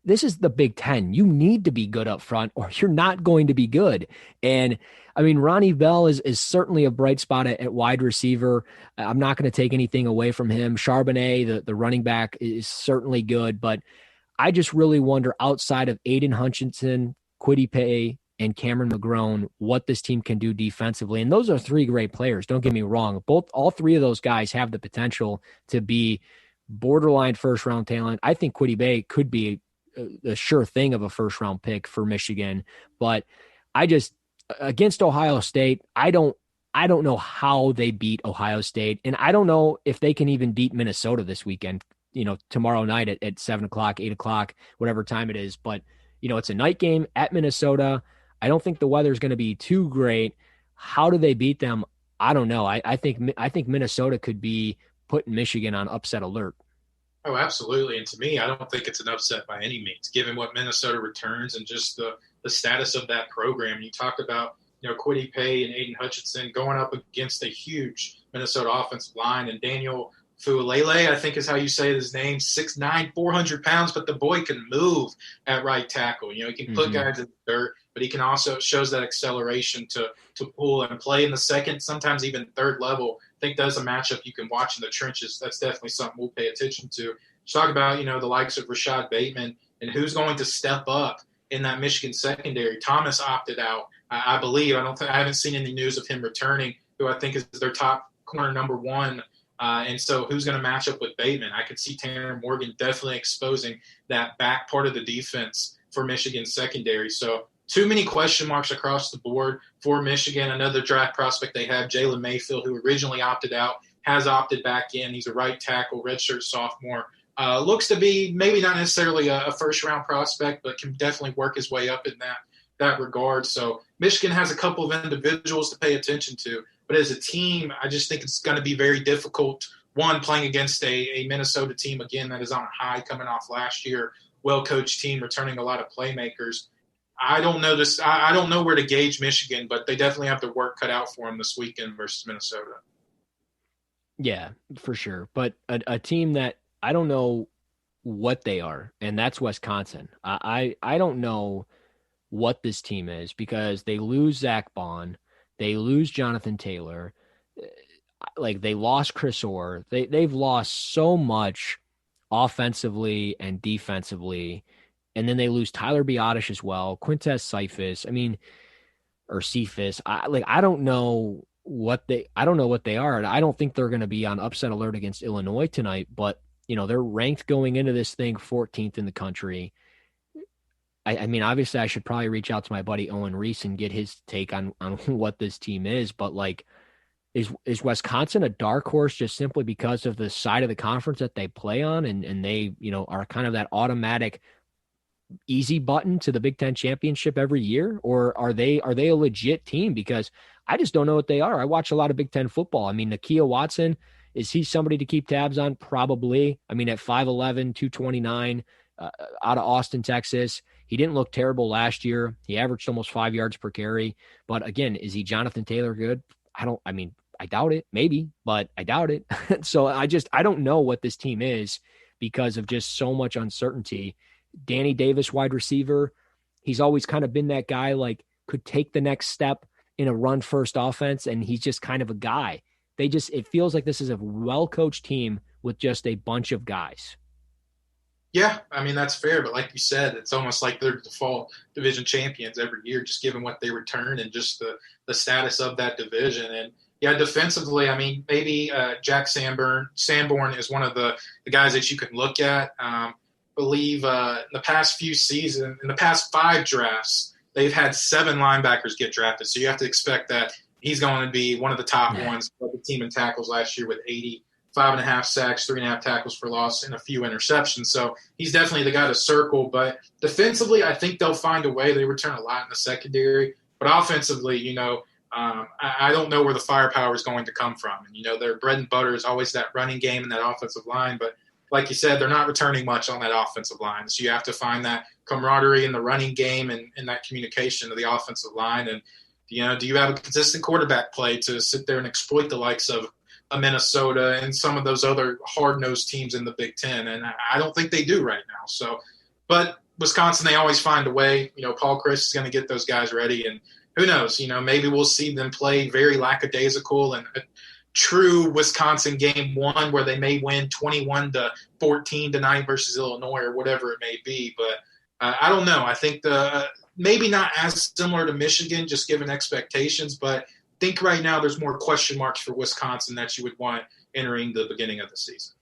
this is the Big Ten. You need to be good up front or you're not going to be good. And I mean, Ronnie Bell is certainly a bright spot at wide receiver. I'm not going to take anything away from him. Charbonnet, the running back, is certainly good, but I just really wonder, outside of Aiden Hutchinson, Kwity Paye, and Cameron McGrone, what this team can do defensively. And those are 3 great players. Don't get me wrong. All 3 of those guys have the potential to be borderline first-round talent. I think Kwity Paye could be a sure thing of a first round pick for Michigan. But against Ohio State, I don't know how they beat Ohio State, and I don't know if they can even beat Minnesota this weekend. Tomorrow night at 7:00, 8:00, whatever time it is. But it's a night game at Minnesota. I don't think the weather's going to be too great. How do they beat them? I don't know. I think Minnesota could be putting Michigan on upset alert. Oh, absolutely. And to me, I don't think it's an upset by any means, given what Minnesota returns and just the status of that program. You talked about, Kwity Paye and Aiden Hutchinson going up against a huge Minnesota offensive line, and Daniel Fualele, I think is how you say his name, 6'9", 400 pounds, but the boy can move at right tackle. He can put guys in the dirt, but he can also shows that acceleration to pull and play in the second, sometimes even third level. I think that's a matchup you can watch in the trenches. That's definitely something we'll pay attention to. Talk about, the likes of Rashad Bateman and who's going to step up in that Michigan secondary. Thomas opted out, I believe. I haven't seen any news of him returning, who I think is their top corner number one. And so who's going to match up with Bateman? I could see Tanner Morgan definitely exposing that back part of the defense for Michigan secondary. So too many question marks across the board for Michigan. Another draft prospect they have, Jalen Mayfield, who originally opted out, has opted back in. He's a right tackle, redshirt sophomore. Looks to be maybe not necessarily a first-round prospect, but can definitely work his way up in that regard. So Michigan has a couple of individuals to pay attention to. But as a team, I just think it's going to be very difficult, one, playing against a Minnesota team, again, that is on a high coming off last year, well-coached team, returning a lot of playmakers. I don't know where to gauge Michigan, but they definitely have their work cut out for them this weekend versus Minnesota. Yeah, for sure. But a team that I don't know what they are, and that's Wisconsin. I don't know what this team is because they lose Zach Bond. They lose Jonathan Taylor. Like, they lost Chris Orr. They've lost so much offensively and defensively. And then they lose Tyler Biotish as well. Quintez Cephas. Or Cephas. I don't know what they are. And I don't think they're going to be on upset alert against Illinois tonight, but they're ranked going into this thing 14th in the country. Obviously I should probably reach out to my buddy Owen Reese and get his take on what this team is, but is Wisconsin a dark horse just simply because of the side of the conference that they play on and they, are kind of that automatic easy button to the Big Ten championship every year? Or are they a legit team? Because I just don't know what they are. I watch a lot of Big Ten football. Nakia Watson, is he somebody to keep tabs on? Probably. At 5'11", 229, out of Austin, Texas. He didn't look terrible last year. He averaged almost 5 yards per carry. But again, is he Jonathan Taylor good? I doubt it. Maybe, but I doubt it. So I don't know what this team is because of just so much uncertainty. Danny Davis, wide receiver, he's always kind of been that guy, could take the next step in a run first offense. And he's just kind of a guy. It feels like this is a well-coached team with just a bunch of guys. Yeah, that's fair. But like you said, it's almost like they're default division champions every year, just given what they return and just the status of that division. And yeah, defensively, maybe Jack Sanborn is one of the guys that you can look at. Believe in the past few seasons, in the past 5 drafts, they've had 7 linebackers get drafted. So you have to expect that he's going to be one of the top ones for the team in tackles last year with 85.5 sacks, 3.5 tackles for loss, and a few interceptions. So he's definitely the guy to circle. But defensively, I think they'll find a way. They return a lot in the secondary. But offensively, I don't know where the firepower is going to come from. And, their bread and butter is always that running game and that offensive line. But like you said, they're not returning much on that offensive line. So you have to find that camaraderie in the running game and that communication to the offensive line. And, do you have a consistent quarterback play to sit there and exploit the likes of Minnesota and some of those other hard-nosed teams in the Big Ten? And I don't think they do right now. So, but Wisconsin, they always find a way. Paul Chris is going to get those guys ready. And who knows, maybe we'll see them play very lackadaisical and a true Wisconsin game 1 where they may win 21-14 tonight versus Illinois or whatever it may be. But I don't know. I think maybe not as similar to Michigan, just given expectations, but I think right now there's more question marks for Wisconsin that you would want entering the beginning of the season.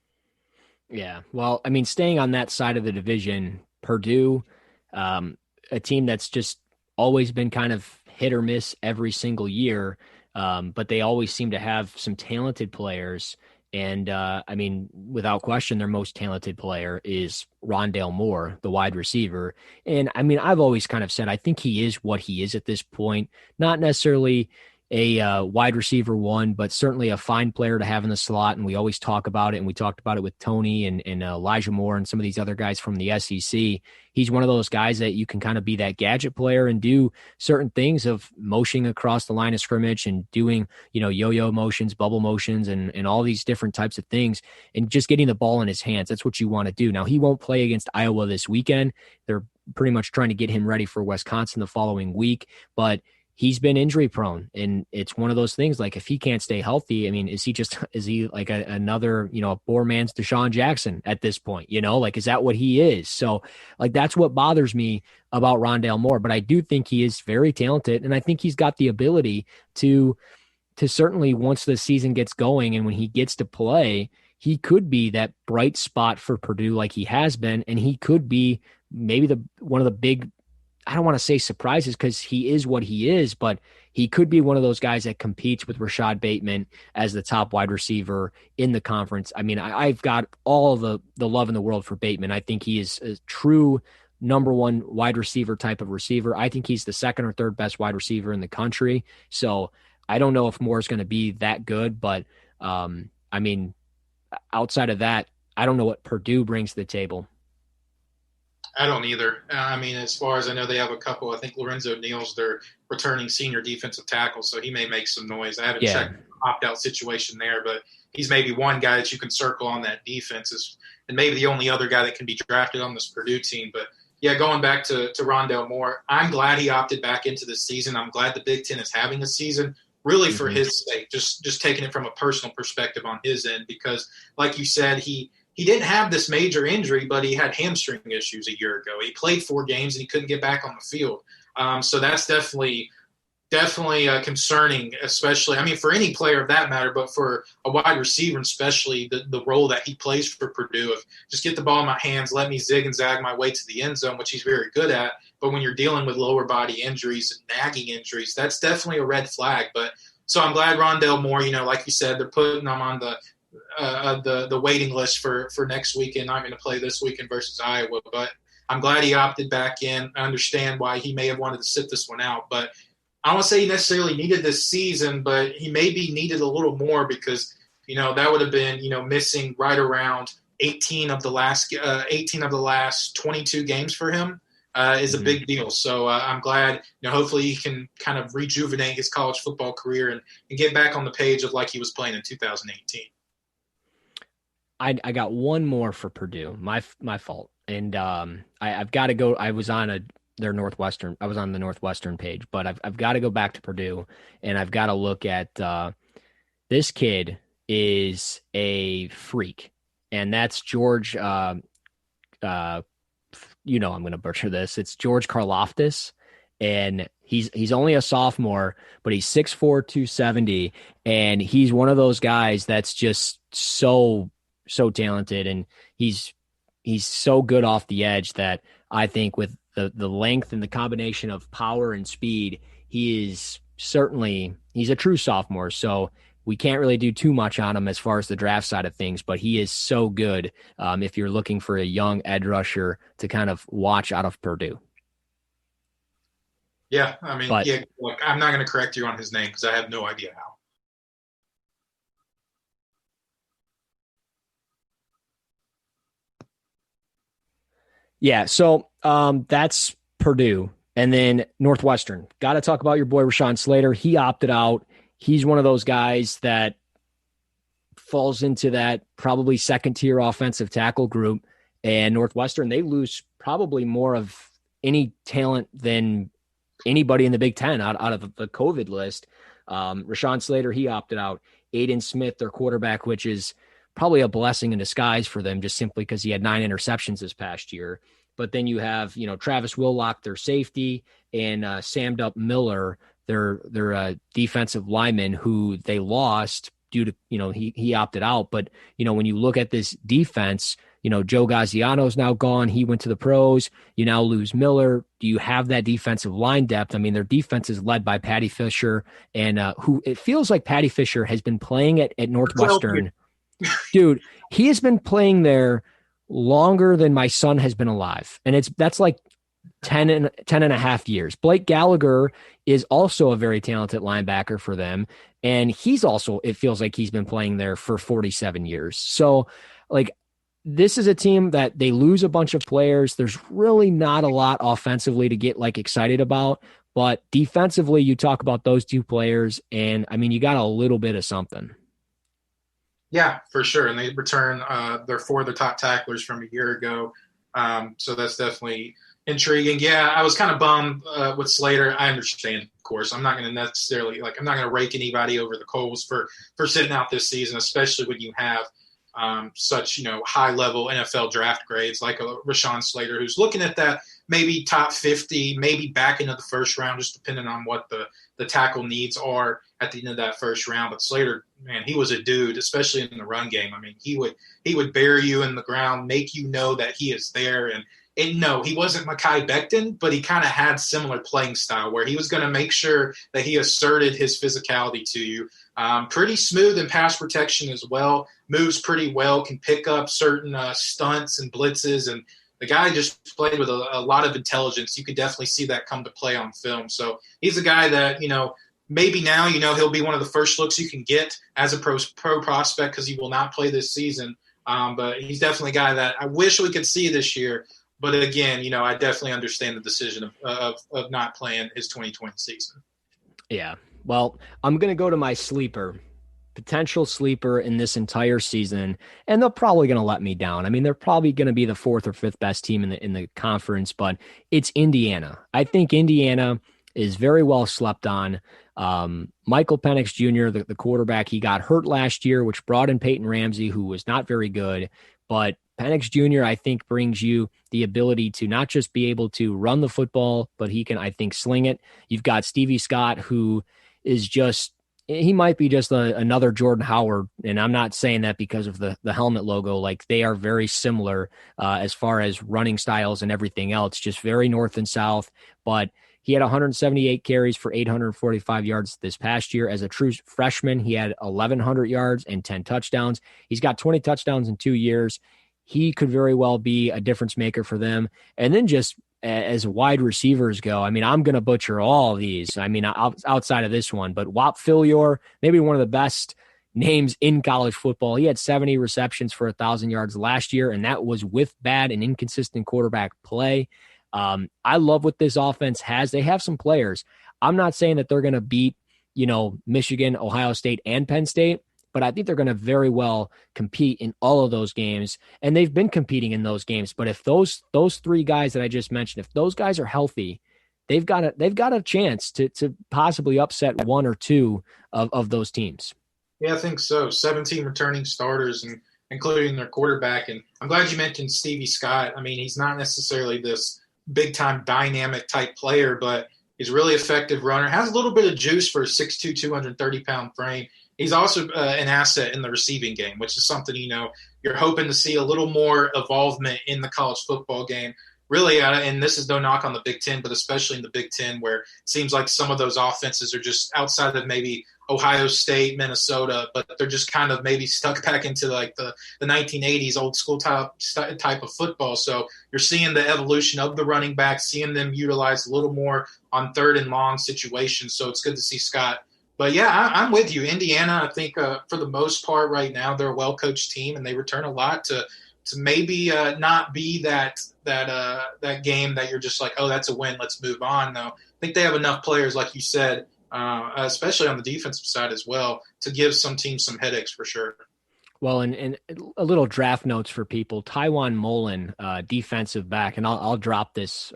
Yeah. Well, staying on that side of the division, Purdue, a team that's just always been kind of hit or miss every single year, but they always seem to have some talented players. And I mean, without question, their most talented player is Rondale Moore, the wide receiver. And I mean, I've always kind of said I think he is what he is at this point. Not necessarily a wide receiver one, but certainly a fine player to have in the slot. And we always talk about it. And we talked about it with Tony and Elijah Moore and some of these other guys from the SEC. He's one of those guys that you can kind of be that gadget player and do certain things of motioning across the line of scrimmage and doing, yo-yo motions, bubble motions, and all these different types of things, and just getting the ball in his hands. That's what you want to do. Now, he won't play against Iowa this weekend. They're pretty much trying to get him ready for Wisconsin the following week, but he's been injury prone, and it's one of those things. Like, if he can't stay healthy, I mean, is he like another, a poor man's Deshaun Jackson at this point, like, is that what he is? So like, that's what bothers me about Rondale Moore, but I do think he is very talented. And I think he's got the ability to certainly, once the season gets going and when he gets to play, he could be that bright spot for Purdue like he has been. And he could be maybe one of the big, I don't want to say surprises because he is what he is, but he could be one of those guys that competes with Rashad Bateman as the top wide receiver in the conference. I mean, I've got all the love in the world for Bateman. I think he is a true number one wide receiver type of receiver. I think he's the second or third best wide receiver in the country. So I don't know if Moore is going to be that good, but I mean, outside of that, I don't know what Purdue brings to the table. I don't either. I mean, as far as I know, they have a couple. I think Lorenzo Neal's their returning senior defensive tackle, so he may make some noise. I haven't checked the opt-out situation there, but he's maybe one guy that you can circle on that defense, and maybe the only other guy that can be drafted on this Purdue team. But, yeah, going back to Rondale Moore, I'm glad he opted back into this season. I'm glad the Big Ten is having a season, really for his sake, just taking it from a personal perspective on his end, because, like you said, he didn't have this major injury, but he had hamstring issues a year ago. He played 4 games and he couldn't get back on the field. So that's definitely concerning, especially, I mean, for any player of that matter, but for a wide receiver, especially the role that he plays for Purdue of just get the ball in my hands, let me zig and zag my way to the end zone, which he's very good at. But when you're dealing with lower body injuries and nagging injuries, that's definitely a red flag. But so I'm glad Rondale Moore, like you said, they're putting him on the waiting list for next weekend. Not going to play this weekend versus Iowa, but I'm glad he opted back in. I understand why he may have wanted to sit this one out, but I don't want to say he necessarily needed this season, but he maybe needed a little more because, that would have been, missing right around 18 of the last 22 games for him is a big deal. So I'm glad, hopefully he can kind of rejuvenate his college football career and get back on the page of like he was playing in 2018. I got one more for Purdue. My fault. And I've got to go. I was on the Northwestern page, but I've got to go back to Purdue, and I've got to look at this kid is a freak, and that's George. I'm going to butcher this. It's George Carloftus, and he's only a sophomore, but he's 6'4", 270, and he's one of those guys that's just so talented, and he's so good off the edge that I think with the length and the combination of power and speed, he's a true sophomore. So we can't really do too much on him as far as the draft side of things, but he is so good if you're looking for a young edge rusher to kind of watch out of Purdue. Yeah, I mean, look, I'm not going to correct you on his name because I have no idea how. Yeah, so that's Purdue. And then Northwestern. Got to talk about your boy Rashaan Slater. He opted out. He's one of those guys that falls into that probably second-tier offensive tackle group. And Northwestern, they lose probably more of any talent than anybody in the Big Ten out of the COVID list. Rashaan Slater, he opted out. Aiden Smith, their quarterback, which is probably a blessing in disguise for them just simply because he had 9 interceptions this past year. But then you have, Travis Willock, their safety, and Sam Dup Miller, their defensive lineman who they lost due to, he opted out. But, when you look at this defense, Joe Gaziano's now gone. He went to the pros. You now lose Miller. Do you have that defensive line depth? I mean, their defense is led by Patty Fisher, and who it feels like Patty Fisher has been playing at Northwestern. Dude, he has been playing there longer than my son has been alive. And that's like 10 and a half years. Blake Gallagher is also a very talented linebacker for them. And he's also, it feels like he's been playing there for 47 years. So like, this is a team that they lose a bunch of players. There's really not a lot offensively to get like excited about, but defensively, you talk about those two players and I mean, you got a little bit of something. Yeah, for sure. And they return their four of their top tacklers from a year ago. So that's definitely intriguing. Yeah, I was kind of bummed with Slater. I understand, of course. I'm not going to necessarily I'm not going to rake anybody over the coals for sitting out this season, especially when you have such, high level NFL draft grades like a Rashaan Slater, who's looking at that maybe top 50, maybe back into the first round, just depending on what the tackle needs are at the end of that first round. But Slater, man, he was a dude, especially in the run game. I mean, he would bury you in the ground, make you know that he is there. And no, he wasn't Mekhi Becton, but he kind of had similar playing style where he was going to make sure that he asserted his physicality to you. Pretty smooth in pass protection as well, moves pretty well, can pick up certain stunts and blitzes. And the guy just played with a lot of intelligence. You could definitely see that come to play on film. So he's a guy that, maybe now, he'll be one of the first looks you can get as a pro prospect because he will not play this season. But he's definitely a guy that I wish we could see this year. But again, I definitely understand the decision of not playing his 2020 season. Yeah. Well, I'm going to go to my potential sleeper in this entire season, and they're probably going to let me down. I mean, they're probably going to be the fourth or fifth best team in the conference, but it's Indiana. I think Indiana is very well slept on. Michael Penix Jr., the quarterback, he got hurt last year, which brought in Peyton Ramsey, who was not very good, but Penix Jr., I think, brings you the ability to not just be able to run the football, but he can, I think, sling it. You've got Stevie Scott, who is he might be just another Jordan Howard, and I'm not saying that because of the helmet logo. Like, they are very similar as far as running styles and everything else, just very north and south. But he had 178 carries for 845 yards this past year. As a true freshman, he had 1,100 yards and 10 touchdowns. He's got 20 touchdowns in 2 years. He could very well be a difference maker for them. And then just as wide receivers go, I mean, I'm going to butcher all of these. I mean, outside of this one, but Whop Philyor, maybe one of the best names in college football. He had 70 receptions for 1,000 yards last year, and that was with bad and inconsistent quarterback play. I love what this offense has. They have some players. I'm not saying that they're going to beat, Michigan, Ohio State, and Penn State, but I think they're going to very well compete in all of those games. And they've been competing in those games. But if those three guys that I just mentioned, if those guys are healthy, they've got a chance to possibly upset one or two of those teams. Yeah, I think so. 17 returning starters, and including their quarterback. And I'm glad you mentioned Stevie Scott. I mean, he's not necessarily this big-time dynamic type player, but he's a really effective runner, has a little bit of juice for a 6'2", 230-pound frame. He's also an asset in the receiving game, which is something, you're hoping to see a little more involvement in the college football game. Really, and this is no knock on the Big Ten, but especially in the Big Ten, where it seems like some of those offenses are just outside of maybe Ohio State, Minnesota, but they're just kind of maybe stuck back into like the 1980s old school type of football. So you're seeing the evolution of the running backs, seeing them utilized a little more on third and long situations. So it's good to see Scott. But yeah, I'm with you. Indiana, I think for the most part right now, they're a well-coached team, and they return a lot to maybe not be that game that you're just like, oh, that's a win, let's move on. No, I think they have enough players, like you said, especially on the defensive side as well, to give some teams some headaches for sure. Well, and a little draft notes for people. Taiwan Mullin, defensive back, and I'll drop this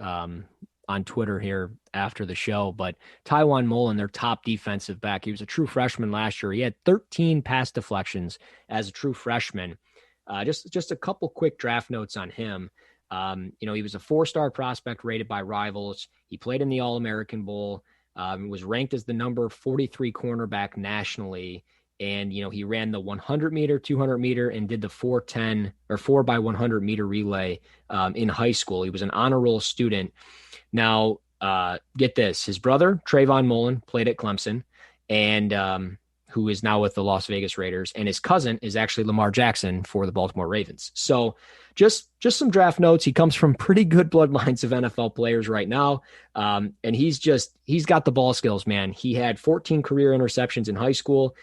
on Twitter here after the show, but Taiwan Mullin, their top defensive back, he was a true freshman last year. He had 13 pass deflections as a true freshman. Just a couple quick draft notes on him. He was a 4-star prospect rated by Rivals. He played in the All-American Bowl, was ranked as the number 43 cornerback nationally. And, he ran the 100 meter, 200 meter, and did the 410 or 4 by 100 meter relay in high school. He was an honor roll student. Now, get this, his brother, Taiwan Mullin, played at Clemson, and who is now with the Las Vegas Raiders, and his cousin is actually Lamar Jackson for the Baltimore Ravens. So just some draft notes. He comes from pretty good bloodlines of NFL players right now. And he's got the ball skills, man. He had 14 career interceptions in high school.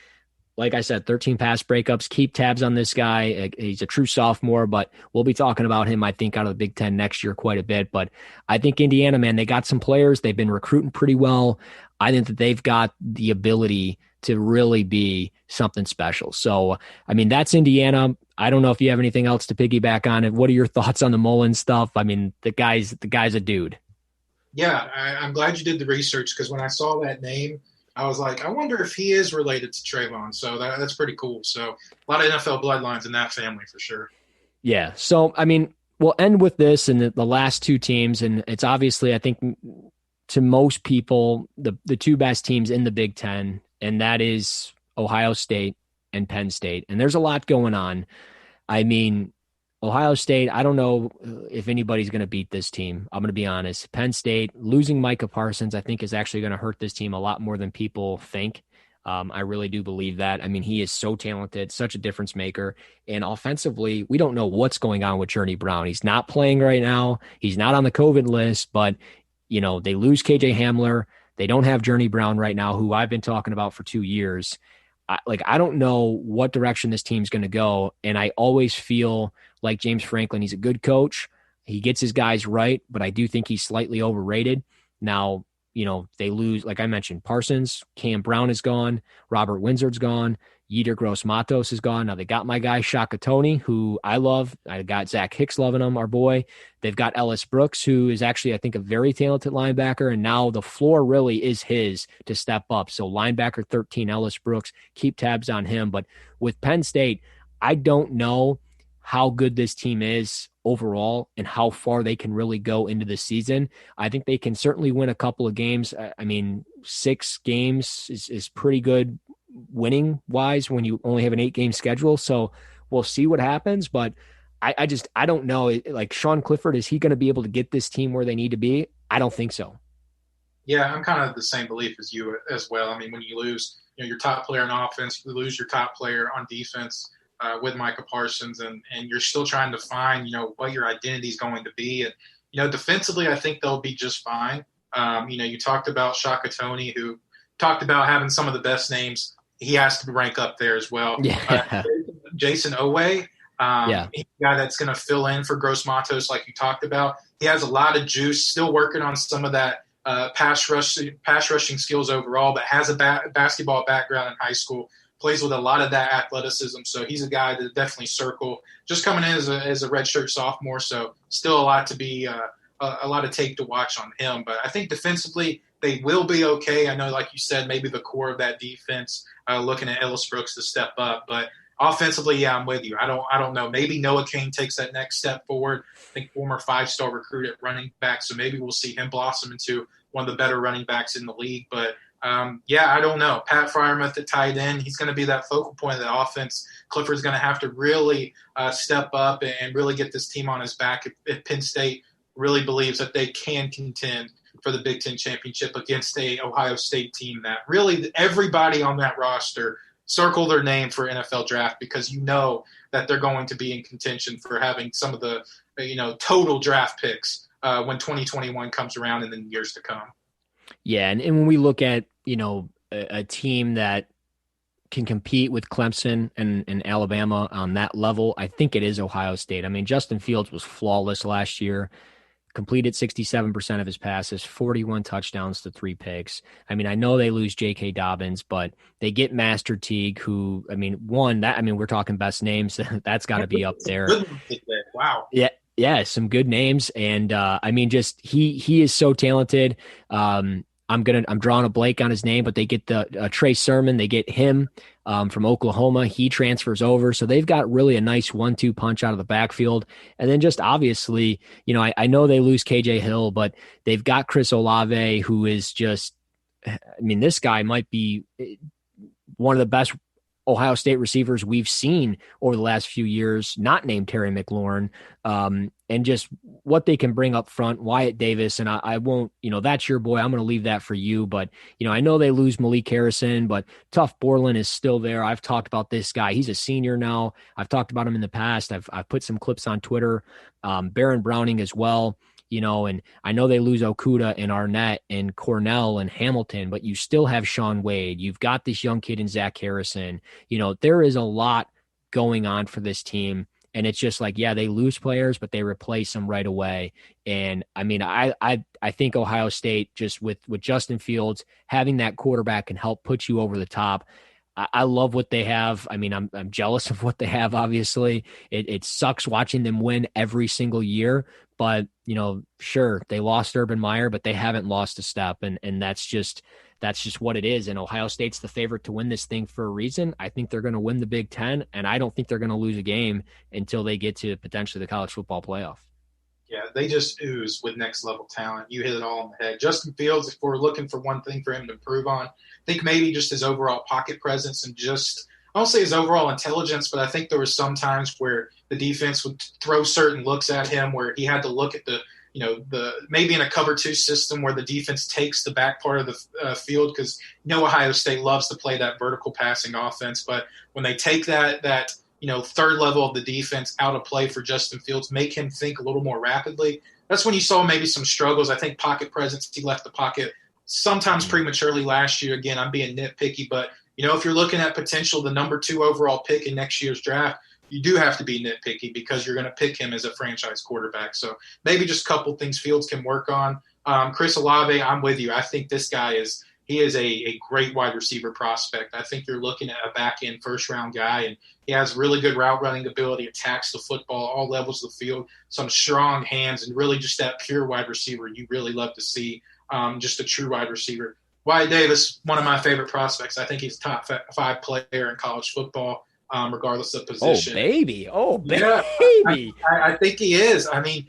Like I said, 13 pass breakups. Keep tabs on this guy. He's a true sophomore, but we'll be talking about him, I think, out of the Big Ten next year quite a bit. But I think Indiana, man, they got some players. They've been recruiting pretty well. I think that they've got the ability to really be something special. So, I mean, that's Indiana. I don't know if you have anything else to piggyback on it. What are your thoughts on the Mullin stuff? I mean, the guy's a dude. Yeah, I'm glad you did the research, because when I saw that name, I was like, I wonder if he is related to Trayvon. So that's pretty cool. So a lot of NFL bloodlines in that family for sure. Yeah. So, I mean, we'll end with this and the last two teams. And it's obviously, I think, to most people, the two best teams in the Big Ten, and that is Ohio State and Penn State. And there's a lot going on. I mean, Ohio State, I don't know if anybody's going to beat this team. I'm going to be honest. Penn State, losing Micah Parsons, I think is actually going to hurt this team a lot more than people think. I really do believe that. I mean, he is so talented, such a difference maker. And offensively, we don't know what's going on with Journey Brown. He's not playing right now. He's not on the COVID list, but, they lose KJ Hamler. They don't have Journey Brown right now, who I've been talking about for 2 years. I don't know what direction this team's going to go. And I always feel like James Franklin, he's a good coach. He gets his guys right, but I do think he's slightly overrated. Now, they lose, like I mentioned, Parsons, Cam Brown is gone, Robert Windsor's gone, Yetur Gross-Matos is gone. Now they got my guy Shaka Tony, who I love. I got Zach Hicks loving him, our boy. They've got Ellis Brooks, who is actually, I think, a very talented linebacker, and now the floor really is his to step up. So linebacker 13, Ellis Brooks, keep tabs on him. But with Penn State, I don't know how good this team is overall and how far they can really go into the season. I think they can certainly win a couple of games. I mean, 6 games is pretty good winning wise when you only have an 8-game schedule. So we'll see what happens, but I don't know. Like Sean Clifford, is he going to be able to get this team where they need to be? I don't think so. Yeah, I'm kind of the same belief as you as well. I mean, when you lose your top player on offense, you lose your top player on defense with Micah Parsons, and you're still trying to find, what your identity is going to be. And, defensively, I think they'll be just fine. You talked about Shaka Tony, who talked about having some of the best names. He has to rank up there as well. Yeah. Jason Owe, he's a guy that's going to fill in for Gross-Matos, like you talked about. He has a lot of juice, still working on some of that pass rushing skills overall, but has a basketball background in high school, plays with a lot of that athleticism. So he's a guy to definitely circle. Just coming in as a redshirt sophomore, so still a lot to be a lot of tape to watch on him. But I think defensively they will be okay. I know, like you said, maybe the core of that defense, looking at Ellis Brooks to step up. But offensively, yeah, I'm with you. I don't know. Maybe Noah Cain takes that next step forward. I think former 5-star recruit at running back, so maybe we'll see him blossom into one of the better running backs in the league. But I don't know. Pat Freiermuth at tight end, he's going to be that focal point of the offense. Clifford's going to have to really step up and really get this team on his back if Penn State really believes that they can contend for the Big Ten championship against a Ohio State team that really everybody on that roster circle their name for NFL draft, because that they're going to be in contention for having some of the total draft picks when 2021 comes around and in years to come. Yeah, and when we look at a team that can compete with Clemson and Alabama on that level, I think it is Ohio State. I mean, Justin Fields was flawless last year, completed 67% of his passes, 41 touchdowns to 3 picks. I mean, I know they lose J.K. Dobbins, but they get Master Teague, who, we're talking best names. That's got to be up there. Wow. Yeah, some good names. And he is so talented. I'm drawing a blank on his name, but they get the Trey Sermon. They get him from Oklahoma. He transfers over. So they've got really a nice 1-2 punch out of the backfield. And then just obviously, I know they lose KJ Hill, but they've got Chris Olave, who is just, this guy might be one of the best Ohio State receivers we've seen over the last few years, not named Terry McLaurin, and just what they can bring up front. Wyatt Davis, and I won't, that's your boy. I'm going to leave that for you. But, I know they lose Malik Harrison, but Tough Borland is still there. I've talked about this guy. He's a senior now. I've talked about him in the past. I've put some clips on Twitter. Baron Browning as well. And I know they lose Okuda and Arnett and Cornell and Hamilton, but you still have Sean Wade. You've got this young kid in Zach Harrison. There is a lot going on for this team. And it's just like, yeah, they lose players, but they replace them right away. And I mean, I think Ohio State, just with Justin Fields, having that quarterback can help put you over the top. I love what they have. I mean, I'm jealous of what they have, obviously. It sucks watching them win every single year. But, sure, they lost Urban Meyer, but they haven't lost a step. And that's just what it is. And Ohio State's the favorite to win this thing for a reason. I think they're going to win the Big Ten, and I don't think they're going to lose a game until they get to potentially the college football playoff. Yeah, they just ooze with next-level talent. You hit it all on the head. Justin Fields, if we're looking for one thing for him to improve on, I think maybe just his overall pocket presence and just – I don't say his overall intelligence, but I think there were some times where the defense would throw certain looks at him where he had to look at the maybe in a cover 2 system where the defense takes the back part of the field, because Ohio State loves to play that vertical passing offense. But when they take that third level of the defense out of play for Justin Fields, make him think a little more rapidly, that's when you saw maybe some struggles. I think pocket presence, he left the pocket sometimes prematurely last year. Again, I'm being nitpicky, but if you're looking at potential, the number 2 overall pick in next year's draft, you do have to be nitpicky because you're going to pick him as a franchise quarterback. So maybe just a couple things Fields can work on. Chris Olave, I'm with you. I think this guy is a great wide receiver prospect. I think you're looking at a back-end first-round guy, and he has really good route-running ability, attacks the football, all levels of the field, some strong hands, and really just that pure wide receiver you really love to see, just a true wide receiver. Wyatt Davis, one of my favorite prospects. I think he's a top 5 player in college football, regardless of position. Oh, baby. Yeah, I think he is. I mean,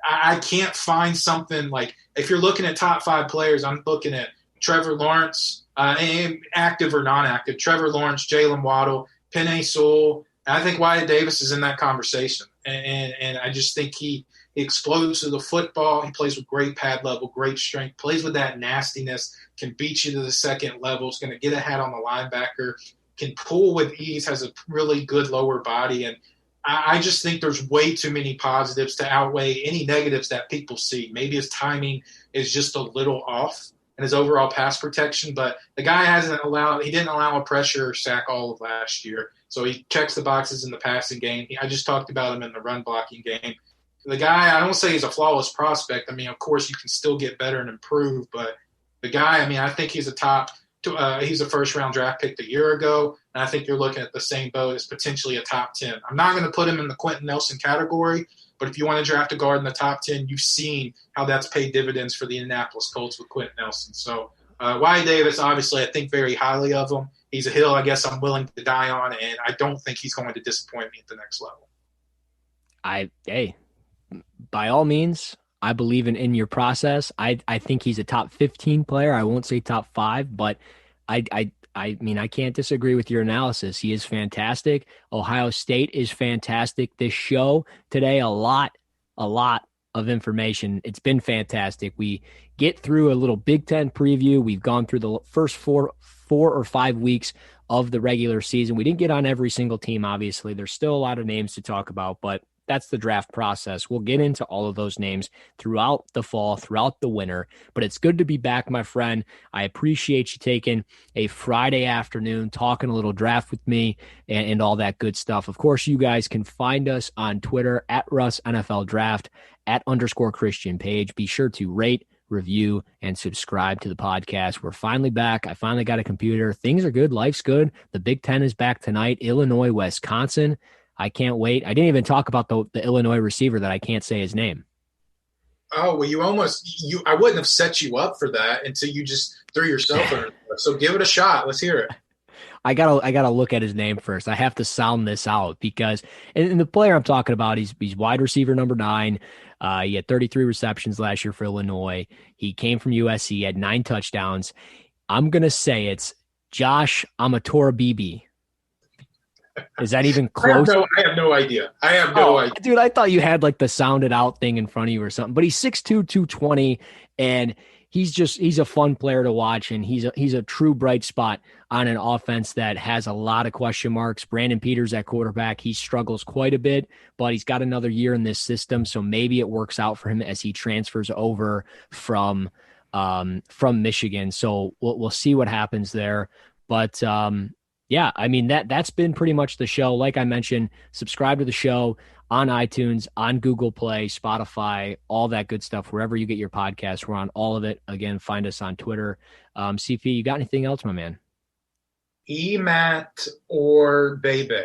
I can't find something like – if you're looking at top 5 players, I'm looking at Trevor Lawrence, active or non-active, Trevor Lawrence, Jalen Waddle, Penei Sewell. I think Wyatt Davis is in that conversation. And I just think he explodes to the football. He plays with great pad level, great strength, plays with that nastiness, can beat you to the second level, is going to get a hat on the linebacker, can pull with ease, has a really good lower body. And I just think there's way too many positives to outweigh any negatives that people see. Maybe his timing is just a little off and his overall pass protection, but the guy he didn't allow a pressure or sack all of last year. So he checks the boxes in the passing game. I just talked about him in the run blocking game. The guy, I don't say he's a flawless prospect. I mean, of course you can still get better and improve, but the guy, I mean, I think he's he's a first-round draft pick a year ago, and I think you're looking at the same boat as potentially a top 10. I'm not going to put him in the Quentin Nelson category, but if you want to draft a guard in the top 10, you've seen how that's paid dividends for the Indianapolis Colts with Quentin Nelson. So Wyatt Davis, obviously, I think very highly of him. He's a hill I guess I'm willing to die on, and I don't think he's going to disappoint me at the next level. By all means, I believe in your process. I think he's a top 15 player. I won't say top 5, but I mean, I can't disagree with your analysis. He is fantastic. Ohio State is fantastic. This show today, a lot of information. It's been fantastic. We get through a little Big Ten preview. We've gone through the first four or 5 weeks of the regular season. We didn't get on every single team, obviously. There's still a lot of names to talk about, but that's the draft process. We'll get into all of those names throughout the fall, throughout the winter, but it's good to be back, my friend. I appreciate you taking a Friday afternoon, talking a little draft with me and all that good stuff. Of course, you guys can find us on Twitter at Russ NFL Draft, @_Christian Page. Be sure to rate, review, and subscribe to the podcast. We're finally back. I finally got a computer. Things are good. Life's good. The Big Ten is back tonight. Illinois, Wisconsin. I can't wait. I didn't even talk about the Illinois receiver that I can't say his name. Oh, well, I wouldn't have set you up for that until you just threw yourself in. So give it a shot. Let's hear it. I gotta look at his name first. I have to sound this out because, and the player I'm talking about, he's wide receiver number 9. He had 33 receptions last year for Illinois. He came from USC, had 9 touchdowns. I'm gonna say it's Josh Amatorabibi. Is that even close? I have no idea. I have no Oh, idea. dude, I thought you had like the sounded out thing in front of you or something. But he's 6'2", 220, and he's a fun player to watch, and he's a true bright spot on an offense that has a lot of question marks. Brandon Peters at quarterback, he struggles quite a bit, but he's got another year in this system, so maybe it works out for him as he transfers over from Michigan. So we'll see what happens there. But yeah, I mean, that's been pretty much the show. Like I mentioned, subscribe to the show on iTunes, on Google Play, Spotify, all that good stuff. Wherever you get your podcasts, we're on all of it. Again, find us on Twitter. CP, you got anything else, my man? Emat or Bebe.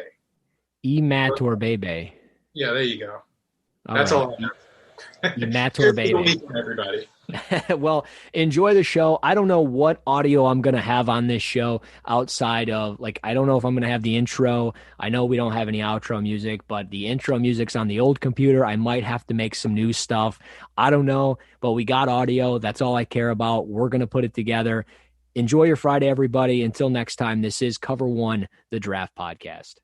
Emat or Bebe. Yeah, there you go. That's all I know. Emat or Bebe. Everybody. Well, enjoy the show. I don't know what audio I'm going to have on this show outside of, like, I don't know if I'm going to have the intro. I know we don't have any outro music, but the intro music's on the old computer. I might have to make some new stuff. I don't know, but we got audio. That's all I care about. We're going to put it together. Enjoy your Friday, everybody. Until next time, this is Cover One, the Draft Podcast.